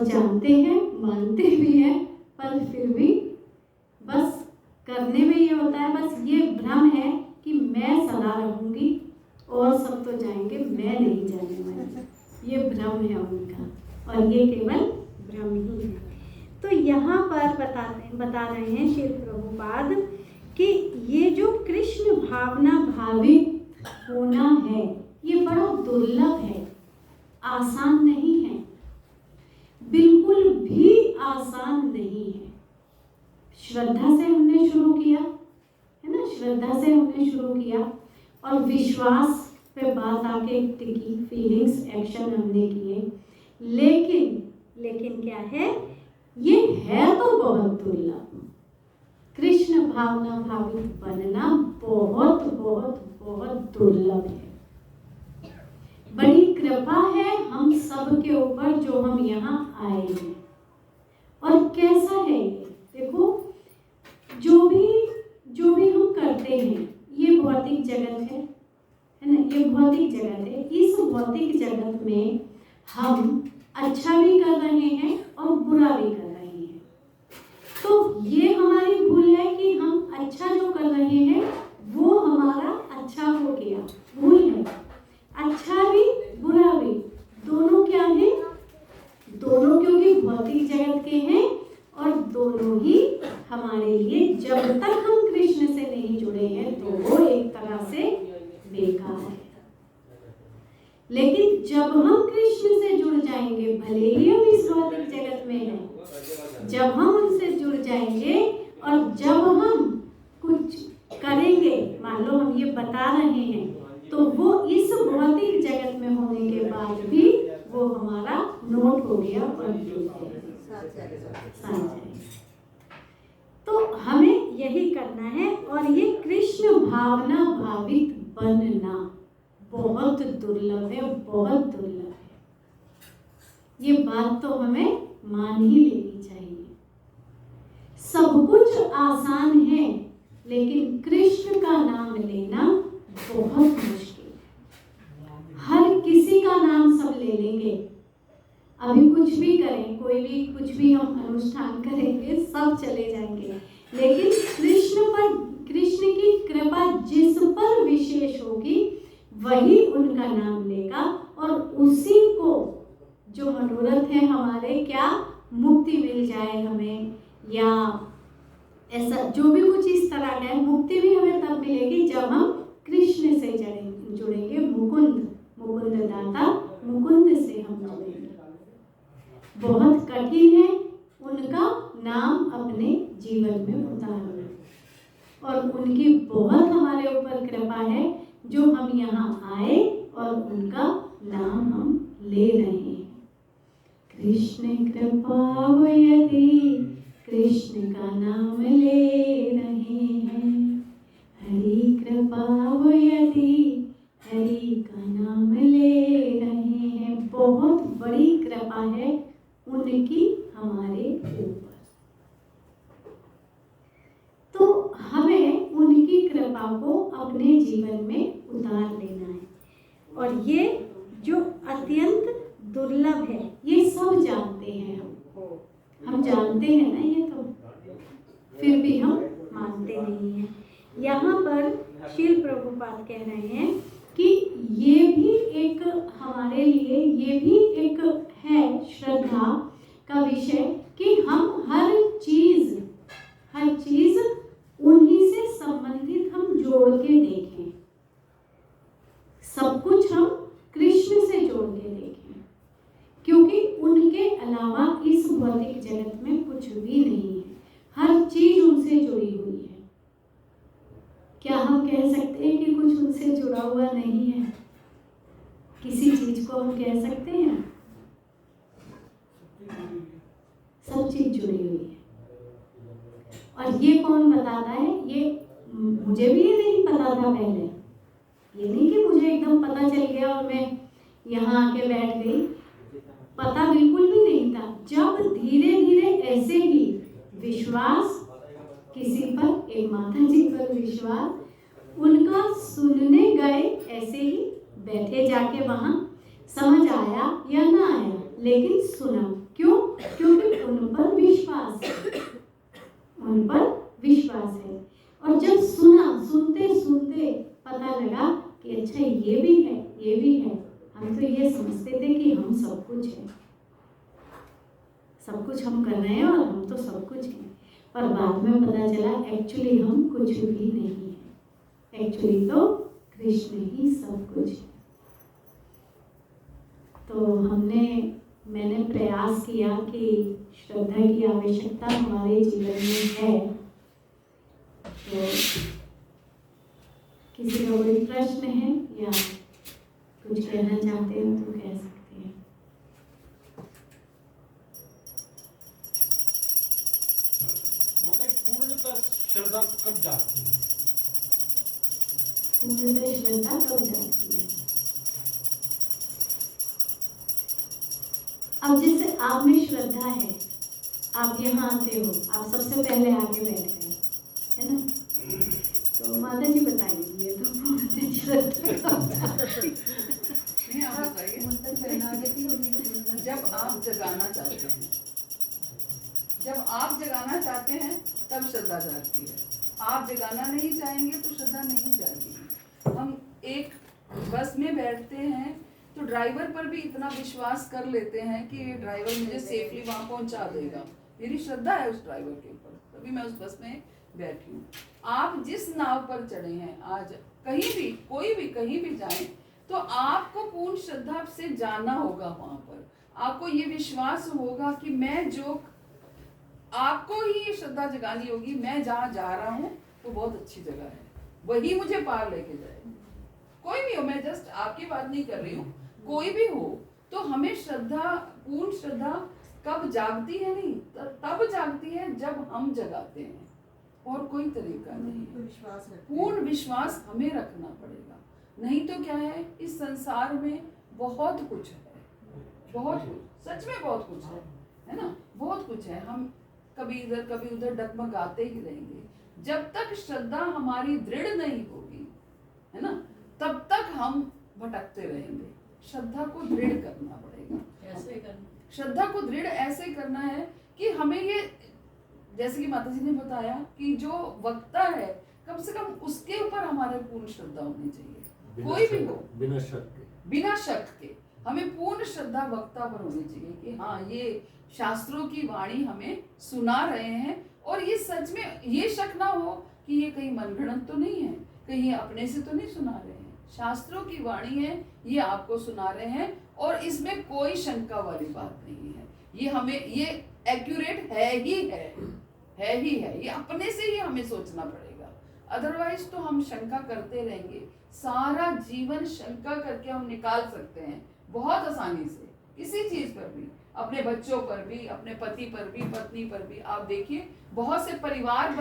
जानते हैं, मानते भी हैं, पर फिर भी बस करने में ये होता है, बस ये भ्रम है कि मैं सदा रहूंगी और सब तो जाएंगे, मैं नहीं जाने वाली। ये भ्रम है उनका, और ये केवल भ्रम ही है। तो यहाँ पर बता रहे हैं श्री प्रभुपाद कि ये जो कृष्ण भावना भावित होना है, ये बड़ा दुर्लभ है, आसान नहीं है, बिल्कुल भी आसान नहीं है। श्रद्धा से हमने शुरू किया है ना, श्रद्धा से हमने शुरू किया, और विश्वास पे बात आके टिकी, फीलिंग्स, एक्शन हमने किए। लेकिन क्या है, ये है तो बहुत दुर्लभ। कृष्ण भावना भावित बनना बहुत बहुत बहुत दुर्लभ है। बड़ी कृपा है हम सब के ऊपर जो हम यहाँ आए हैं। और कैसा है ये, देखो, जो भी हम करते हैं, ये भौतिक जगत है ना, ये भौतिक जगत है। इस भौतिक जगत में हम अच्छा भी कर रहे हैं और बुरा भी कर रहे हैं। तो ये हमारी भूल है कि हम अच्छा जो कर रहे हैं वो हमारा अच्छा हो गया, भूल है। अच्छा भी बुरा भी दोनों क्या है, दोनों क्योंकि भौतिक जगत के हैं, और दोनों ही हमारे लिए, जब तक हम कृष्ण से नहीं जुड़े हैं तो वो एक तरह से बेकार है। लेकिन जब हम कृष्ण से जुड़ जाएंगे, भले ही हम इस भौतिक जगत में हैं, जब हम उनसे जुड़ जाएंगे और जब हम कुछ करेंगे, मान लो हम ये बता रहे हैं, तो वो इस भौतिक जगत में होने के बाद भी वो हमारा नोट हो गया और तो हमें यही करना है। और ये कृष्ण भावना भावित बनना बहुत दुर्लभ है, बहुत दुर्लभ है। ये बात तो हमें मान ही लेनी चाहिए। सब कुछ आसान है, लेकिन कृष्ण का नाम लेना बहुत मुश्किल है। हर किसी का नाम सब ले लेंगे, अभी कुछ भी करें, कोई भी कुछ भी हम अनुष्ठान करेंगे, सब चले जाएंगे, लेकिन कृष्ण की कृपा जिस पर विशेष होगी वही उनका नाम लेगा और उसी को जो मनोरथ है हमारे, क्या मुक्ति मिल जाए हमें, या ऐसा जो भी कुछ इस तरह का है, मुक्ति भी हमें तब मिलेगी जब हम कृष्ण से जुड़ेंगे। मुकुंद दाता, मुकुंद से हम जुड़ेंगे। बहुत कठिन है उनका नाम अपने जीवन में उतारना, और उनकी बहुत हमारे ऊपर कृपा है जो हम यहाँ आए और उनका नाम हम ले रहे हैं। कृष्ण कृपा यदि कृष्ण का नाम ले रहे हैं, हरि कृपा यदि हरि का नाम ले रहे हैं। बहुत बड़ी कृपा है उनकी हमारे ऊपर, तो हमें उनकी कृपा को अपने जीवन में उतार लेना है। और ये जो अत्यंत दुर्लभ है, ये सब जानते हैं, हम जानते हैं ना, ये तो फिर भी हम मानते नहीं हैं। यहाँ पर श्रील प्रभुपाद कह रहे हैं कि ये भी एक हमारे लिए, ये भी एक है श्रद्धा का विषय कि हम हर चीज उन्हीं से संबंधित हम जोड़ के देखें, सब कुछ हम कृष्ण से जोड़ के देखें, क्योंकि उनके अलावा इस भौतिक जगत में कुछ भी नहीं है, हर चीज उनसे जुड़ी हुई है। क्या हम कह सकते हैं कि कुछ उनसे जुड़ा हुआ नहीं है? किसी चीज को हम कह सकते हैं? सब चीज जुड़ी हुई है। और ये कौन बताता है? ये मुझे भी ये नहीं पता था पहले, ये नहीं कि मुझे एकदम पता चल गया और मैं यहाँ आके बैठ गई, पता बिल्कुल भी नहीं था। जब धीरे धीरे ऐसे ही विश्वास किसी पर, एक माता जी पर विश्वास, उनका सुनने गए, ऐसे ही बैठे जाके वहाँ, समझ आया या ना आया लेकिन सुना। क्यों? क्योंकि उन पर विश्वास है, उन पर विश्वास है। और जब सुना, सुनते सुनते पता लगा कि अच्छा ये भी है, ये भी है। हम तो ये समझते थे कि हम सब कुछ है, सब कुछ हम कर रहे हैं और हम तो सब कुछ हैं, पर बाद में पता चला एक्चुअली हम कुछ भी नहीं है, एक्चुअली तो कृष्ण ही सब कुछ है। तो मैंने प्रयास किया कि श्रद्धा की आवश्यकता हमारे जीवन में है। तो किसी का कोई प्रश्न है या कुछ कहना चाहते हो तो कह सकते हैं। पूर्णतः श्रद्धा कब जागती है? पूर्णतः श्रद्धा कब जागती है? अब जैसे आप में श्रद्धा है, आप यहाँ आते हो, आप सबसे पहले आके बैठ गए, है ना? तो माता जी बताइए, ये तो पूर्णतः श्रद्धा कब जागती है? नहीं, आप बताइए। जब आप जगाना चाहते हैं, जब आप जगाना चाहते हैं तब श्रद्धा जागती है। आप जगाना नहीं चाहेंगे तो श्रद्धा नहीं जाएगी। हम एक बस में बैठते हैं तो ड्राइवर पर भी इतना विश्वास कर लेते हैं कि ड्राइवर मुझे सेफली वहाँ पहुँचा देगा, मेरी श्रद्धा है उस ड्राइवर के ऊपर, तभी मैं उस बस में बैठी हूँ। आप जिस नाव पर चढ़े हैं, आज कहीं भी, कोई भी कहीं भी जाएं, तो आपको पूर्ण श्रद्धा से जाना होगा। वहाँ पर आपको ये विश्वास होगा कि मैं जो, आपको ही श्रद्धा जगानी होगी, मैं जहाँ जा रहा हूँ वो बहुत अच्छी जगह है, वही मुझे पार लेके जाएगी। कोई भी हो, मैं जस्ट आपकी बात नहीं कर रही हूँ, कोई भी हो, तो हमें श्रद्धा, पूर्ण श्रद्धा कब जागती है? नहीं, तब जागती है जब हम जगाते हैं, और कोई तरीका नहीं है। पूर्ण विश्वास हमें रखना पड़ेगा, नहीं तो क्या है, इस संसार में बहुत कुछ है, बहुत कुछ, सच में बहुत कुछ है ना? बहुत कुछ है। हम कभी इधर कभी उधर डगमगाते ही रहेंगे, जब तक श्रद्धा हमारी दृढ़ नहीं होगी, है ना, तब तक हम भटकते रहेंगे। श्रद्धा को दृढ़ करना पड़ेगा। कैसे करना? श्रद्धा को दृढ़ ऐसे करना है कि हमें ये, जैसे कि माता जी ने बताया कि जो वक्ता है कम से कम उसके ऊपर हमारे पूर्ण श्रद्धा होनी चाहिए। कोई भी हो, बिना शक के, बिना शक के हमें पूर्ण श्रद्धा वक्ता पर होनी चाहिए कि हाँ, ये शास्त्रों की वाणी हमें सुना रहे हैं और ये सच में, ये शक ना हो कि ये कहीं मनगढ़ंत तो नहीं है, कहीं ये अपने से तो नहीं सुना रहे हैं। शास्त्रों की वाणी है, ये आपको सुना रहे हैं और इसमें कोई शंका वाली बात नहीं है। ये हमें, ये एक्यूरेट है ही है, ये अपने से ही हमें सोचना पड़ेगा। अदरवाइज तो हम शंका करते रहेंगे, सारा जीवन शंका करके हम निकाल सकते हैं बहुत आसानी से, किसी चीज पर भी, अपने बच्चों पर भी, अपने पति पर भी, पत्नी पर भी। आप देखिए बहुत से परिवार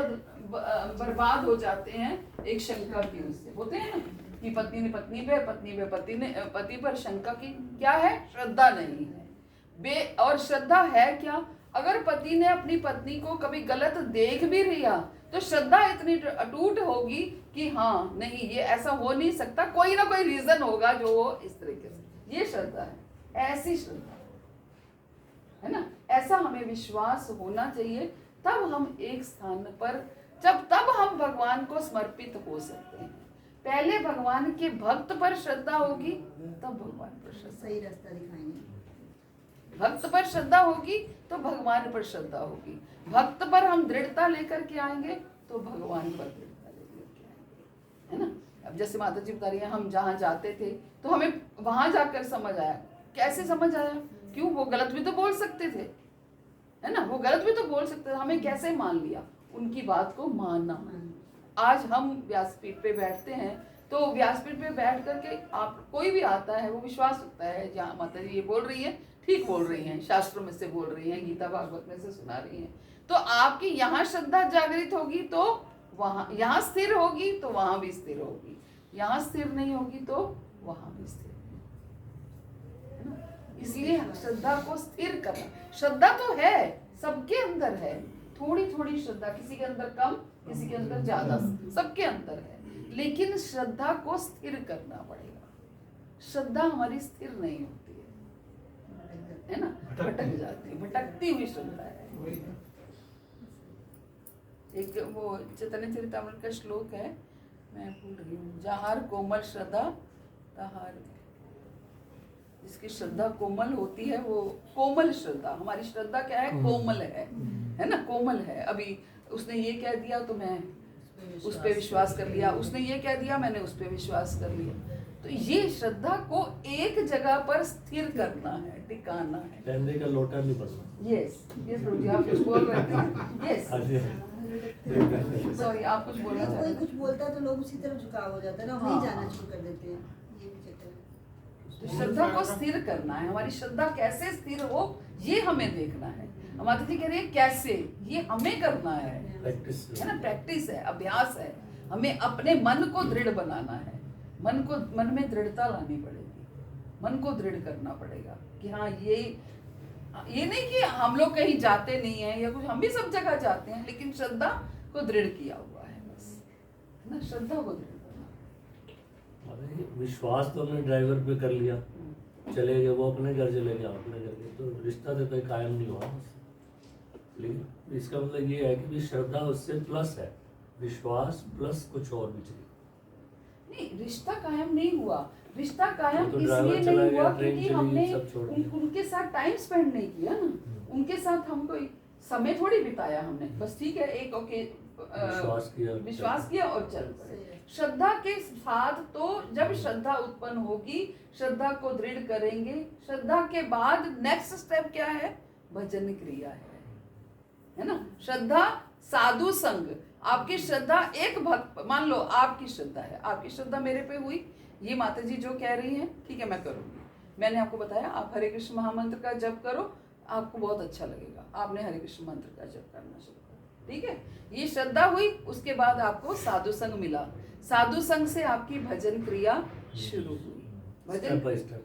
बर्बाद हो जाते हैं एक शंका की उससे, होते हैं ना, कि पत्नी ने पत्नी पे, पत्नी पे पति ने पति पर शंका की। क्या है? श्रद्धा नहीं है। और श्रद्धा है क्या? अगर पति ने अपनी पत्नी को कभी गलत देख भी लिया तो श्रद्धा इतनी अटूट होगी कि हाँ नहीं, ये ऐसा हो नहीं सकता, कोई ना कोई रीजन होगा जो वो इस तरीके से, ये श्रद्धा है। ऐसी श्रद्धा है ना, ऐसा हमें विश्वास होना चाहिए, तब हम एक स्थान पर, तब हम भगवान को समर्पित हो सकते हैं। पहले भगवान के भक्त पर श्रद्धा होगी, तब भगवान पर श्रद्धा, सही रास्ता दिखाएंगे। भक्त पर श्रद्धा होगी तो भगवान पर श्रद्धा होगी। भक्त पर हम दृढ़ता लेकर के आएंगे तो भगवान पर दृढ़ता लेकर के आएंगे, है ना। अब जैसे माता जी बता रही है, हम जहाँ जाते थे तो हमें वहां जाकर समझ आया। कैसे समझ आया? क्यों? वो गलत भी तो बोल सकते थे, है ना, वो गलत भी तो बोल सकते थे, हमें कैसे मान लिया? उनकी बात को मानना। आज हम व्यासपीठ पे बैठते हैं तो व्यासपीठ पे बैठ करके आप, कोई भी आता है वो विश्वास रखता है, जहाँ माता जी ये बोल रही है ठीक बोल रही हैं, शास्त्रों में से बोल रही हैं, गीता भागवत में से सुना रही हैं, तो आपकी यहाँ श्रद्धा जागृत होगी तो वहाँ, यहाँ स्थिर होगी तो वहाँ भी स्थिर होगी, यहाँ स्थिर नहीं होगी तो वहाँ भी स्थिर है ना। इसलिए श्रद्धा को स्थिर करना, श्रद्धा तो है सबके अंदर है, थोड़ी थोड़ी श्रद्धा, किसी के अंदर कम, किसी के अंदर ज्यादा, सबके अंदर है, लेकिन श्रद्धा को स्थिर करना पड़ेगा। श्रद्धा हमारी स्थिर नहीं होती है ना, भटक जाती है, भटकती हुई श्रद्धा है। एक वो चैतन्य चरितामृत का श्लोक है, मैं भूल रही हूँ, जहार कोमल श्रद्धा तहार, जिसकी श्रद्धा कोमल होती है वो कोमल श्रद्धा। हमारी श्रद्धा क्या है? कोमल है ना, कोमल है। अभी उसने ये कह दिया तो मैं उस पर विश्वास कर लिया, उसने ये कह दिया मैंने उस पर विश्वास कर लिया। तो ये श्रद्धा को एक जगह पर स्थिर करना है, टिकाना है। कहने का लोटा नहीं बनना। यस प्रभु जी, आप कुछ बोल रहे थे। यस सॉरी, आप कुछ बोलना चाह रहे कोई थे। कुछ बोलता है तो लोग उसी तरफ झुकाव हो जाता है ना, वहीं जाना शुरू कर देते हैं, ये भी चक्कर है। तो श्रद्धा को स्थिर करना है। हमारी श्रद्धा कैसे स्थिर हो ये हमें देखना है। माता जी कह रही है कैसे, ये हमें करना है, है ना, प्रैक्टिस है, अभ्यास है। हमें अपने मन को दृढ़ बनाना है, मन में दृढ़ता लानी पड़ेगी, मन को दृढ़ करना पड़ेगा कि हाँ ये नहीं कि हम लोग कहीं जाते नहीं है या कुछ, हम भी सब जगह जाते हैं, लेकिन श्रद्धा को दृढ़ किया हुआ है बस, है ना, श्रद्धा को दृढ़ करना। अरे विश्वास तो हमने ड्राइवर पे कर लिया, चले गए, वो अपने घर चले गए, अपने घर गए, तो रिश्ता तो कोई कायम नहीं हुआ। लेकिन इसका मतलब ये है कि श्रद्धा उससे प्लस है, विश्वास प्लस कुछ और भी चाहिए। नहीं, रिश्ता कायम नहीं हुआ। रिश्ता कायम तो इसलिए नहीं हुआ क्योंकि हमने उनके उनके साथ टाइम स्पेंड नहीं किया ना, उनके साथ हम कोई समय थोड़ी बिताया हमने, बस ठीक है एक ओके विश्वास किया और चल पड़े। श्रद्धा के साथ तो जब श्रद्धा उत्पन्न होगी, श्रद्धा को दृढ़ करेंगे, श्रद्धा के बाद नेक्स्ट स्टेप क्या है? भजन क्रिया है ना। श्रद्धा साधु संग, आपकी श्रद्धा एक भक्त, मान लो आपकी श्रद्धा है, आपकी श्रद्धा मेरे पे हुई, ये माता जी जो कह रही हैं ठीक है मैं करूँगी। मैंने आपको बताया आप हरे कृष्ण महामंत्र का जप करो, आपको बहुत अच्छा लगेगा। आपने हरे कृष्ण मंत्र का जप करना शुरू करो, ठीक है, ये श्रद्धा हुई। उसके बाद आपको साधु संग मिला, साधु संग से आपकी भजन क्रिया शुरू हुई, भजन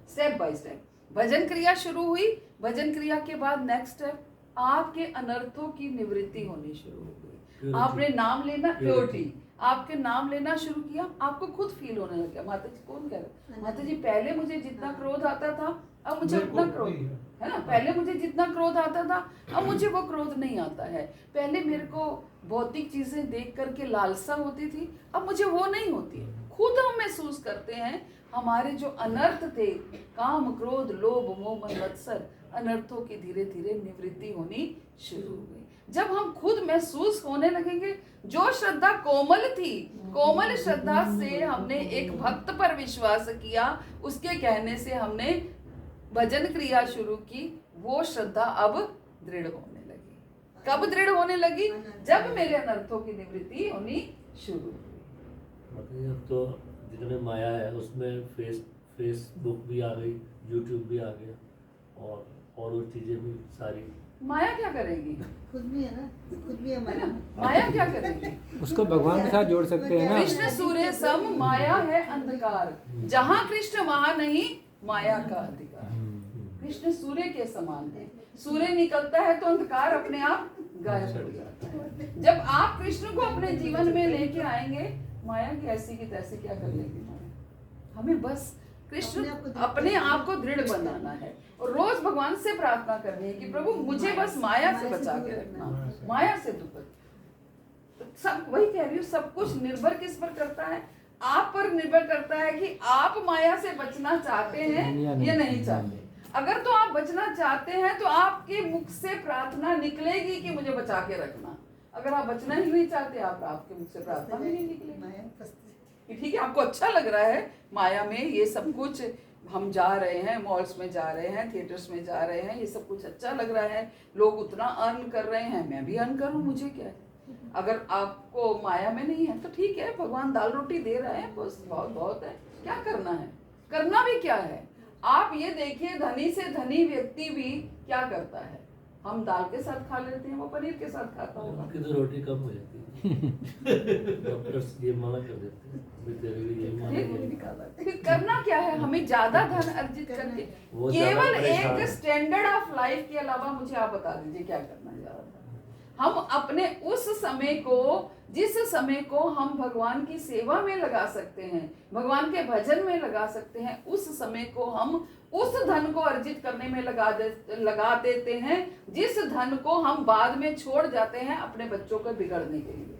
स्टेप बाय स्टेप भजन क्रिया शुरू हुई। भजन क्रिया के बाद नेक्स्ट स्टेप आपके अनर्थों की निवृत्ति होनी शुरू हो गई। Purity. आपने नाम लेना, Purity. प्योरिटी, आपके नाम लेना शुरू किया, आपको खुद फील होने लग गया, माता जी कौन कह रहे हैं, माता जी पहले मुझे जितना क्रोध आता था अब मुझे मेरे को उतना क्रोध, वही है। है ना, पहले मुझे जितना क्रोध आता था अब मुझे वो क्रोध नहीं आता है, पहले मेरे को भौतिक चीजें देख करके लालसा होती थी अब मुझे वो नहीं होती है। खुद हम महसूस करते हैं हमारे जो अनर्थ थे, काम क्रोध लोभ मोह मद मत्सर, अनर्थों की धीरे धीरे निवृत्ति होनी शुरू हो गई। जब हम खुद महसूस होने लगेंगे, जो श्रद्धा कोमल थी, कोमल श्रद्धा से हमने एक भक्त पर विश्वास किया, उसके कहने से हमने भजन क्रिया शुरू की, वो श्रद्धा अब दृढ़ होने लगी। कब दृढ़ होने लगी? जब मेरे अनर्थों की निवृत्ति होनी शुरू हुई। मतलब अब तो जितने माया है उसमें फेसबुक भी आ गई, यूट्यूब भी आ गया और वो चीजें भी सारी। माया क्या करेगी? खुद भी है ना, खुद भी है माया। माया क्या करेगी? उसको भगवान के साथ जोड़ सकते हैं ना। कृष्ण सूर्य सम, माया है अंधकार, जहाँ कृष्ण वहाँ नहीं माया का अधिकार। कृष्ण सूर्य के समान है, सूर्य निकलता है तो अंधकार अपने आप गायब हो जाता है। जब आप कृष्ण को अपने जीवन में लेके आएंगे, माया की ऐसी की तैसी क्या कर लेगी माया? हमें बस कृष्ण अपने आप को दृढ़ बनाना है और रोज भगवान से प्रार्थना करनी है कि प्रभु मुझे बस माया से बचा के रखना, माया से दूर। सब वही कह रही हूँ, सब कुछ निर्भर किस पर करता है? आप पर निर्भर करता है कि आप माया से बचना चाहते हैं या नहीं चाहते। अगर तो आप बचना चाहते हैं तो आपके मुख से प्रार्थना निकलेगी कि मुझे बचा के रखना। अगर आप बचना ही नहीं चाहते, आप आपके मुख से प्रार्थना भी नहीं निकलेगी। माया फंसती। ठीक है, आपको अच्छा लग रहा है माया में, ये सब कुछ हम जा रहे हैं, मॉल्स में जा रहे हैं, थिएटर्स में जा रहे हैं, ये सब कुछ अच्छा लग रहा है, लोग उतना अर्न कर रहे हैं, मैं भी अर्न करूं, मुझे क्या है। अगर आपको माया में नहीं है तो ठीक है, भगवान दाल रोटी दे रहे हैं, बस बहुत बहुत है। क्या करना है? करना भी क्या है? आप ये देखिए, धनी से धनी व्यक्ति भी क्या करता है? हम दाल के साथ खा लेते हैं, वो पनीर के साथ खाता होगा। उनकी तो रोटी कम हो जाती है। डॉक्टर्स ये मना कर देते हैं, अभी तेरे लिए ये मना किया। फिर करना क्या है? हमें ज्यादा धन अर्जित करके वो ज्यादा केवल परेशान एक है। स्टैंडर्ड ऑफ लाइफ के अलावा मुझे आप बता दीजिए क्या करना है ज्यादा। हम अपने उस समय को, जिस समय को हम भगवान की सेवा में लगा सकते हैं, भगवान के भजन में लगा सकते हैं, उस समय को हम उस धन को अर्जित करने में लगा देते हैं, जिस धन को हम बाद में छोड़ जाते हैं अपने बच्चों को बिगड़ने के लिए।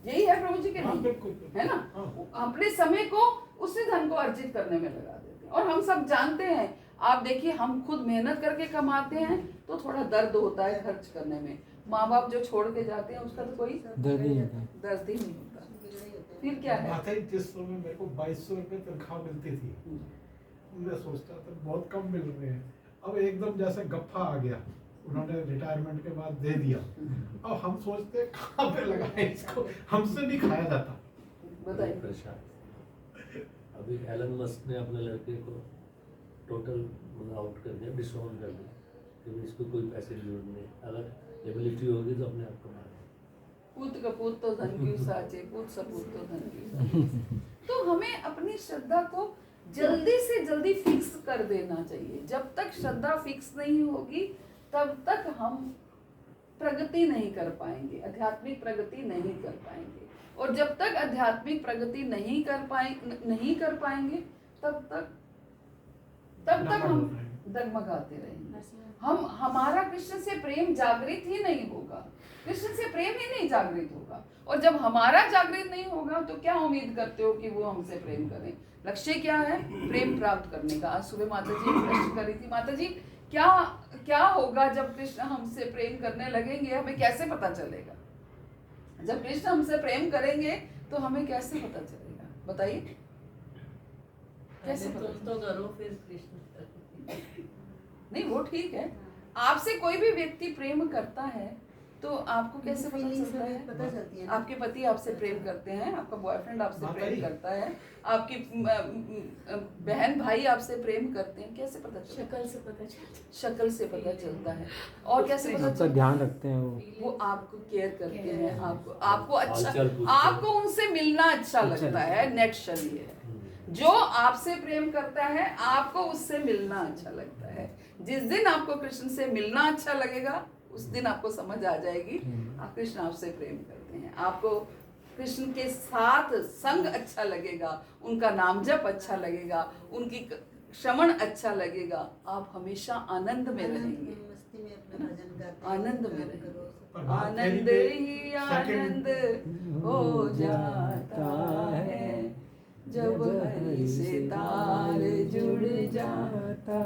यही है प्रभु जी के हाँ, लिए, बिल्कुल। है ना? हाँ। अपने समय को उसी धन को अर्जित करने में लगा देते हैं। और हम सब जानते हैं, आप देखिए, हम खुद मेहनत करके कमाते हैं तो थोड़ा दर्द होता है खर्च करने में। माँ बाप जो छोड़ के जाते हैं उसका तो कोई दर्द ही नहीं होता। दर्द ही नहीं होता। फिर क्या है? माता जी, जिस समय मेरे को 2200 रुपये तनख्वाह मिलती थी, मैं सोचता था बहुत कम मिल रहे हैं। अब एकदम जैसे गप्फा आ गया, उन्होंने रिटायरमेंट के बाद दे दिया। अब हम सोचते हैं कहाँ पे लगाएं इसको, हमसे नहीं खाया जाता। बताइए। परेशान। अभी एलन मस्क ने अपने लड़के को टोटल आउट कर दिया, डिसऑन कर दिया कि इसको कोई पैसे की जरूरत नहीं, अगर एबिलिटी होगी तो अपने आप कमा लेगा। पूत कपूत तो धन की साचे, पूत सपूत तो धन की साचे। तो हमें अपनी श्रद्धा को जल्दी से जल्दी फिक्स कर देना चाहिए। जब तक श्रद्धा फिक्स नहीं होगी तब तक हम प्रगति नहीं कर पाएंगे, आध्यात्मिक प्रगति नहीं कर पाएंगे। और जब तक आध्यात्मिक प्रगति नहीं कर पाएंगे तब तक हम डगमगाते रहेंगे। हमारा कृष्ण से प्रेम जागृत ही नहीं होगा, कृष्ण से प्रेम ही नहीं जागृत होगा। और जब हमारा जागृत नहीं होगा तो क्या उम्मीद करते हो कि वो हमसे प्रेम करें? लक्ष्य क्या है? प्रेम प्राप्त करने का। आज सुबह माता जी प्रश्न कर रही थी, माता जी क्या होगा जब कृष्ण हमसे प्रेम करने लगेंगे, हमें कैसे पता चलेगा? जब कृष्ण हमसे प्रेम करेंगे तो हमें कैसे पता चलेगा? बताइए, कैसे पता चलेगा? तो करो फिर कृष्ण। नहीं, वो ठीक है। आपसे कोई भी व्यक्ति प्रेम करता है तो आपको कैसे पता चलता है? पता चलती है। आपके पति आपसे प्रेम करते हैं, आपका बॉयफ्रेंड आपसे प्रेम करता है, आपकी बहन भाई आपसे प्रेम करते हैं, कैसे पता चलता है? शक्ल से पता चलता है। शक्ल से पता चलता है। और कैसे पता सबका चलता है? ध्यान रखते हैं वो आपको केयर करते हैं, आपको अच्छा, हालचाल पूछते हैं। आपको उनसे मिलना अच्छा लगता है। नेचुरल ये है, जो आपसे प्रेम करता है आपको उससे मिलना अच्छा लगता है। जिस दिन आपको कृष्ण से मिलना अच्छा लगेगा उस दिन आपको समझ आ जाएगी आप कृष्ण आपसे प्रेम करते हैं, आपको कृष्ण के साथ संग अच्छा लगेगा, उनका नाम जप अच्छा लगेगा, उनकी क्षमण अच्छा लगेगा, आप हमेशा आनंद में रहेंगे, मस्ती में अपना भजन गाते आनंद में काम रहेंगे। करो, सब आनंद ही आनंद हो जाता है जब हरि से तार जुड़ जाता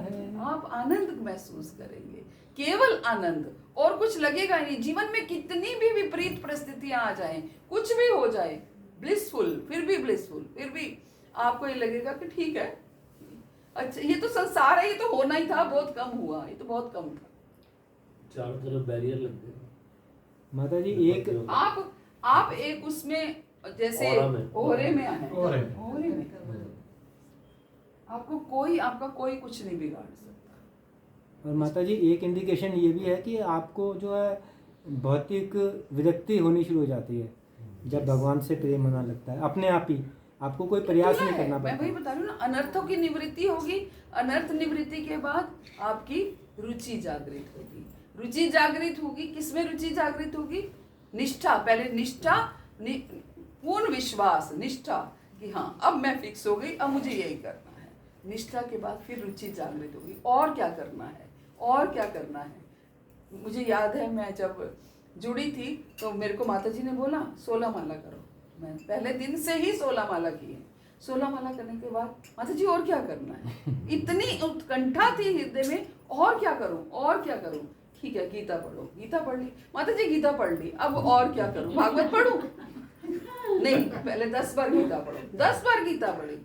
है। आप आनंद महसूस करेंगे, केवल आनंद, और कुछ लगेगा नहीं। जीवन में कितनी भी विपरीत परिस्थितियां आ जाएं, कुछ भी हो जाए, ब्लिसफुल, फिर भी ब्लिसफुल, फिर भी आपको ये लगेगा कि ठीक है, अच्छा ये तो संसार है, ये तो होना ही था, बहुत कम हुआ, ये तो बहुत कम था। चारों तरफ बैरियर लग गए। माता जी एक आप एक उसमें जैसे ओहरे में आए, ओहरे में आपका कोई कुछ नहीं बिगाड़ सकता। और माता जी एक इंडिकेशन ये भी है कि आपको जो है भौतिक विरक्ति होनी शुरू हो जाती है जब भगवान से प्रेम होना लगता है, अपने आप ही आपको कोई प्रयास नहीं करना मैं वही पड़ता। बता रही हूँ ना, अनर्थों की निवृत्ति होगी, अनर्थ निवृत्ति के बाद आपकी रुचि जागृत होगी। रुचि जागृत होगी, किसमें रुचि जागृत होगी? निष्ठा, पहले निष्ठा, पूर्ण विश्वास, निष्ठा कि हाँ अब मैं फिक्स हो गई, अब मुझे यही करना है। निष्ठा के बाद फिर रुचि जागृत होगी, और क्या करना है, और क्या करना है। मुझे याद है मैं जब जुड़ी थी तो मेरे को माता जी ने बोला 16 माला करो। मैं पहले दिन से ही 16 माला की है। 16 माला करने के बाद माता जी और क्या करना है, इतनी उत्कंठा थी हृदय में, और क्या करूं, और क्या करूं। ठीक है, गीता पढ़ो, गीता पढ़ ली माता जी, गीता पढ़ ली, अब और क्या करूं, भागवत पढ़ूं? नहीं, पहले 10 बार गीता पढ़ो। 10 बार गीता पढ़ी,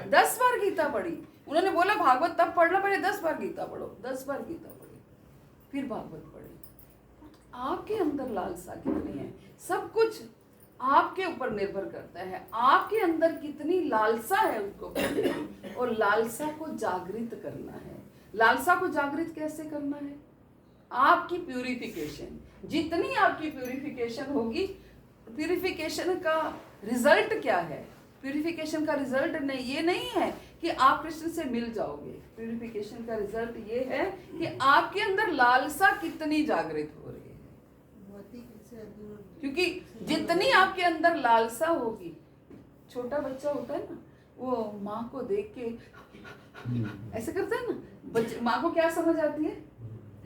10 बार गीता पढ़ी। उन्होंने बोला भागवत तब पढ़ना, पहले 10 बार गीता पढ़ो। 10 बार गीता पढ़ी, फिर भागवत पढ़ी। आपके अंदर लालसा कितनी है, सब कुछ आपके ऊपर निर्भर करता है। आपके अंदर कितनी लालसा है उसको पढ़ने की, और लालसा को जागृत करना है। लालसा को जागृत कैसे करना है? आपकी प्यूरिफिकेशन, जितनी आपकी प्यूरिफिकेशन होगी, प्यूरिफिकेशन का रिजल्ट क्या है? प्यूरिफिकेशन का रिजल्ट नहीं, ये नहीं है कि आप कृष्ण से मिल जाओगे। प्यूरिफिकेशन का रिजल्ट ये है कि आपके अंदर लालसा कितनी जागृत हो रही है। क्योंकि जितनी आपके अंदर लालसा होगी, छोटा बच्चा होता है ना, वो माँ को देख के ऐसे करता है ना, बच्चे माँ को क्या समझ आती है?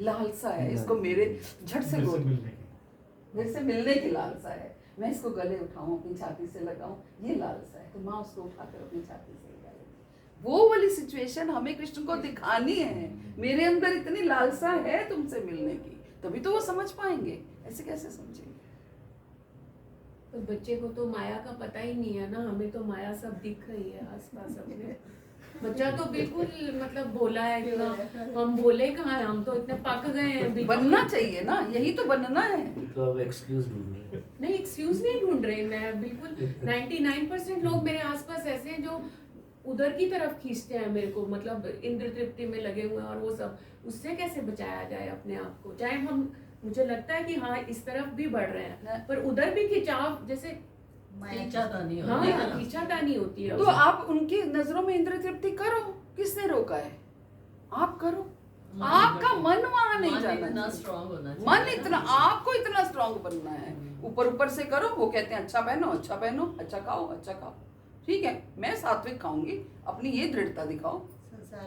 लालसा है, इसको मेरे झट से मेरे से मिलने की लालसा है, मैं इसको गले उठाऊं, अपनी छाती से लगाऊं, ये लालसा है। तो माँ उसको उठाकर अपनी छाती से लगा लेती। वो वाली सिचुएशन हमें कृष्ण को दिखानी है, मेरे अंदर इतनी लालसा है तुमसे मिलने की, तभी तो वो समझ पाएंगे। ऐसे कैसे समझेंगे? तो बच्चे को तो माया का पता ही नहीं है ना, हमें तो माया सब दिख रही है आसपास अपने। बच्चा तो बिल्कुल मतलब भोला है इतना, हम भोले कहाँ हैं, हम तो इतने पक गए हैं बिल्कुल। बनना चाहिए ना, यही तो बनना है। तो अब एक्सक्यूज ढूंढ रहे हैं। नहीं, एक्सक्यूज नहीं ढूंढ रही मैं, बिल्कुल 99% लोग मेरे आसपास ऐसे हैं जो उधर की तरफ खींचते हैं मेरे को, मतलब इंद्र तृप्ति में लगे हुए हैं, और वो सब। उससे कैसे बचाया जाए अपने आप को? चाहे हम, मुझे लगता है कि हाँ इस तरफ भी बढ़ रहे हैं, पर उधर भी खिंचाव, जैसे इच्छादानी हाँ इच्छादानी होती है। तो आप उनकी नजरों में इंद्र तृप्ति करो, किसने रोका है? आप करो। आपका मन वहां नहीं जाना इतना चाहिए। स्ट्रांग होना चाहिए। मन इतना, आपको इतना स्ट्रांग बनना है। ऊपर ऊपर से करो, वो कहते हैं अच्छा पहनो, अच्छा पहनो, अच्छा खाओ, अच्छा खाओ। ठीक है, मैं सात्विक खाऊंगी, अपनी ये दृढ़ता दिखाओ,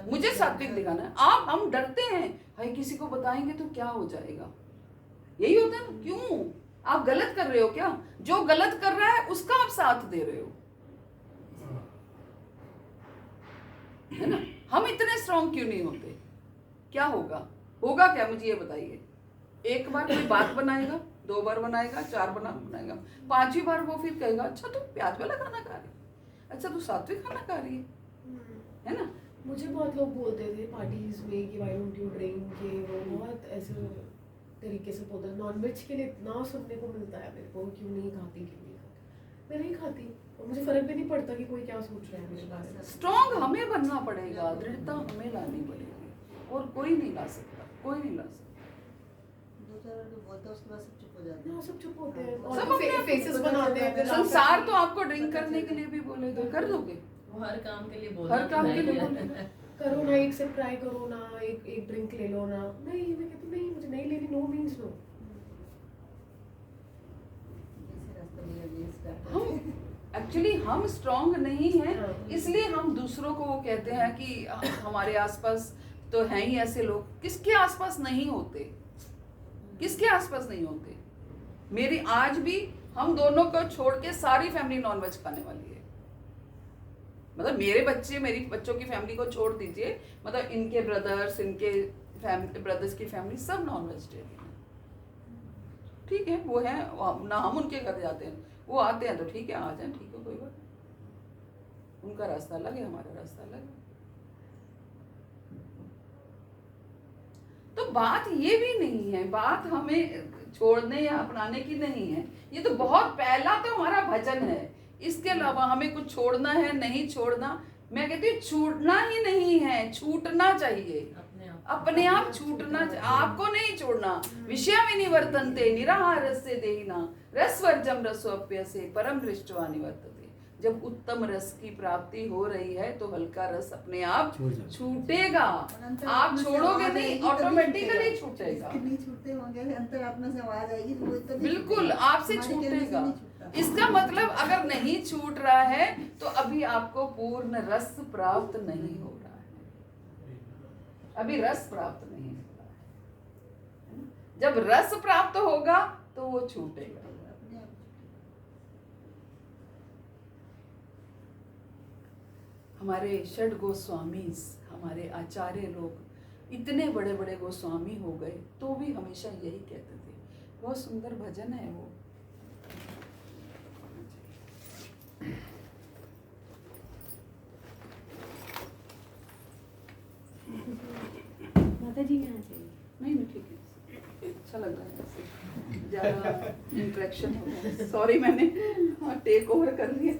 मुझे सात्विक दिखाना है। आप, हम डरते हैं, भाई किसी को बताएंगे तो क्या हो जाएगा, यही होता है ना। क्यों? आप गलत कर रहे हो क्या? जो गलत कर रहा है उसका आप साथ दे रहे हो, है ना। हम इतने स्ट्रांग क्यों नहीं होते? क्या होगा? होगा क्या, मुझे ये बताइए। एक बार कोई बात बनाएगा, 2 बार बनाएगा, 4 बनाएगा, 5वीं बार वो फिर कहेगा अच्छा तू प्याज वाला खाना खा रही, अच्छा तू सात्विक खाना खा रही है ना। मुझे बहुत लोग बोलते थे पार्टीज में कि व्हाई डोंट यू ड्रिंक, ये वो बहुत ऐसे तरीके से बोलते हैं। नॉनवेज के लिए इतना सुनने को मिलता है मेरे को, क्यों नहीं खाती, क्यों नहीं खाती। मैं नहीं खाती, और मुझे फर्क भी नहीं पड़ता कि कोई क्या सोच रहा है मेरे बारे में। स्ट्रांग हमें बनना पड़ेगा, दृढ़ता हमें लानी पड़ेगी, और कोई नहीं ला सकता, कोई नहीं ला सकता। बोलता उसके बाद सब चुप हो जाते हाँ, सब चुप होते हैं, सब और अपने फेसेस बनाते हैं। संसार तो आपको ड्रिंक करने के लिए भी बोलेगा, कर दोगे? वो हर काम के लिए बोल हर काम के लिए बोलेगा। करो ना, एक सिप ट्राई करो ना, एक ड्रिंक ले लो ना। नहीं, मैं कहती नहीं, मुझे नहीं लेनी, नो मीन्स नो। हम एक्चुअली हम स्ट्रांग नहीं हैं, हाँ। इसलिए हम दूसरों को वो कहते हैं कि हमारे आसपास तो हैं ही ऐसे लोग। किसके आसपास नहीं होते, किसके आसपास नहीं होते? मेरी आज भी हम दोनों को छोड़ के सारी फैमिली नॉनवेज खाने वाली है। मतलब मेरे बच्चे, मेरी बच्चों की फैमिली को छोड़ दीजिए, मतलब इनके ब्रदर्स, इनके ब्रदर्स की फैमिली सब नॉन वेजिटेरियन है। ठीक है, वो है ना, हम उनके घर जाते हैं, वो आते हैं तो ठीक है, आ जाए, ठीक है, कोई बात नहीं। उनका रास्ता अलग है, हमारा रास्ता अलग है। तो बात ये भी नहीं है, बात हमें छोड़ने या अपनाने की नहीं है। ये तो बहुत पहला तो हमारा भजन है। इसके अलावा हमें कुछ छोड़ना है, नहीं छोड़ना, मैं कहती हूँ छूटना ही नहीं है, छूटना चाहिए, अपने आप छूटना। आपको नहीं छोड़ना। विषया विनिवर्तन्ते निराहारस्य देहिना रसवर्जम रसोप्यसे परम दृष्ट्वा निवर्तते। जब उत्तम रस की प्राप्ति हो रही है तो हल्का रस अपने आप छूटेगा। आप छोड़ोगे नहीं, ऑटोमेटिकली छूटेगा। नहीं छूटते होंगे, अंतरात्मा से आवाज आएगी तो वो तो नहीं बिल्कुल छूटेगा। आपसे हमारे कहने से छूटेगा। नहीं छूटता। इसका मतलब अगर नहीं छूट रहा है तो अभी आपको पूर्ण रस प्राप्त नहीं हो रहा है, अभी रस प्राप्त नहीं हो रहा है। जब रस प्राप्त होगा तो वो छूटेगा। अपने आप हमारे षड गोस्वामी, हमारे आचार्य लोग इतने बड़े बड़े गोस्वामी हो गए तो भी हमेशा यही कहते थे। बहुत सुंदर भजन है वो। माता जी यहाँ चाहिए। नहीं ठीक है, अच्छा लग रहा है ऐसे, ज़्यादा इंटरेक्शन हो रहा है। सॉरी मैंने टेक ओवर कर लिया।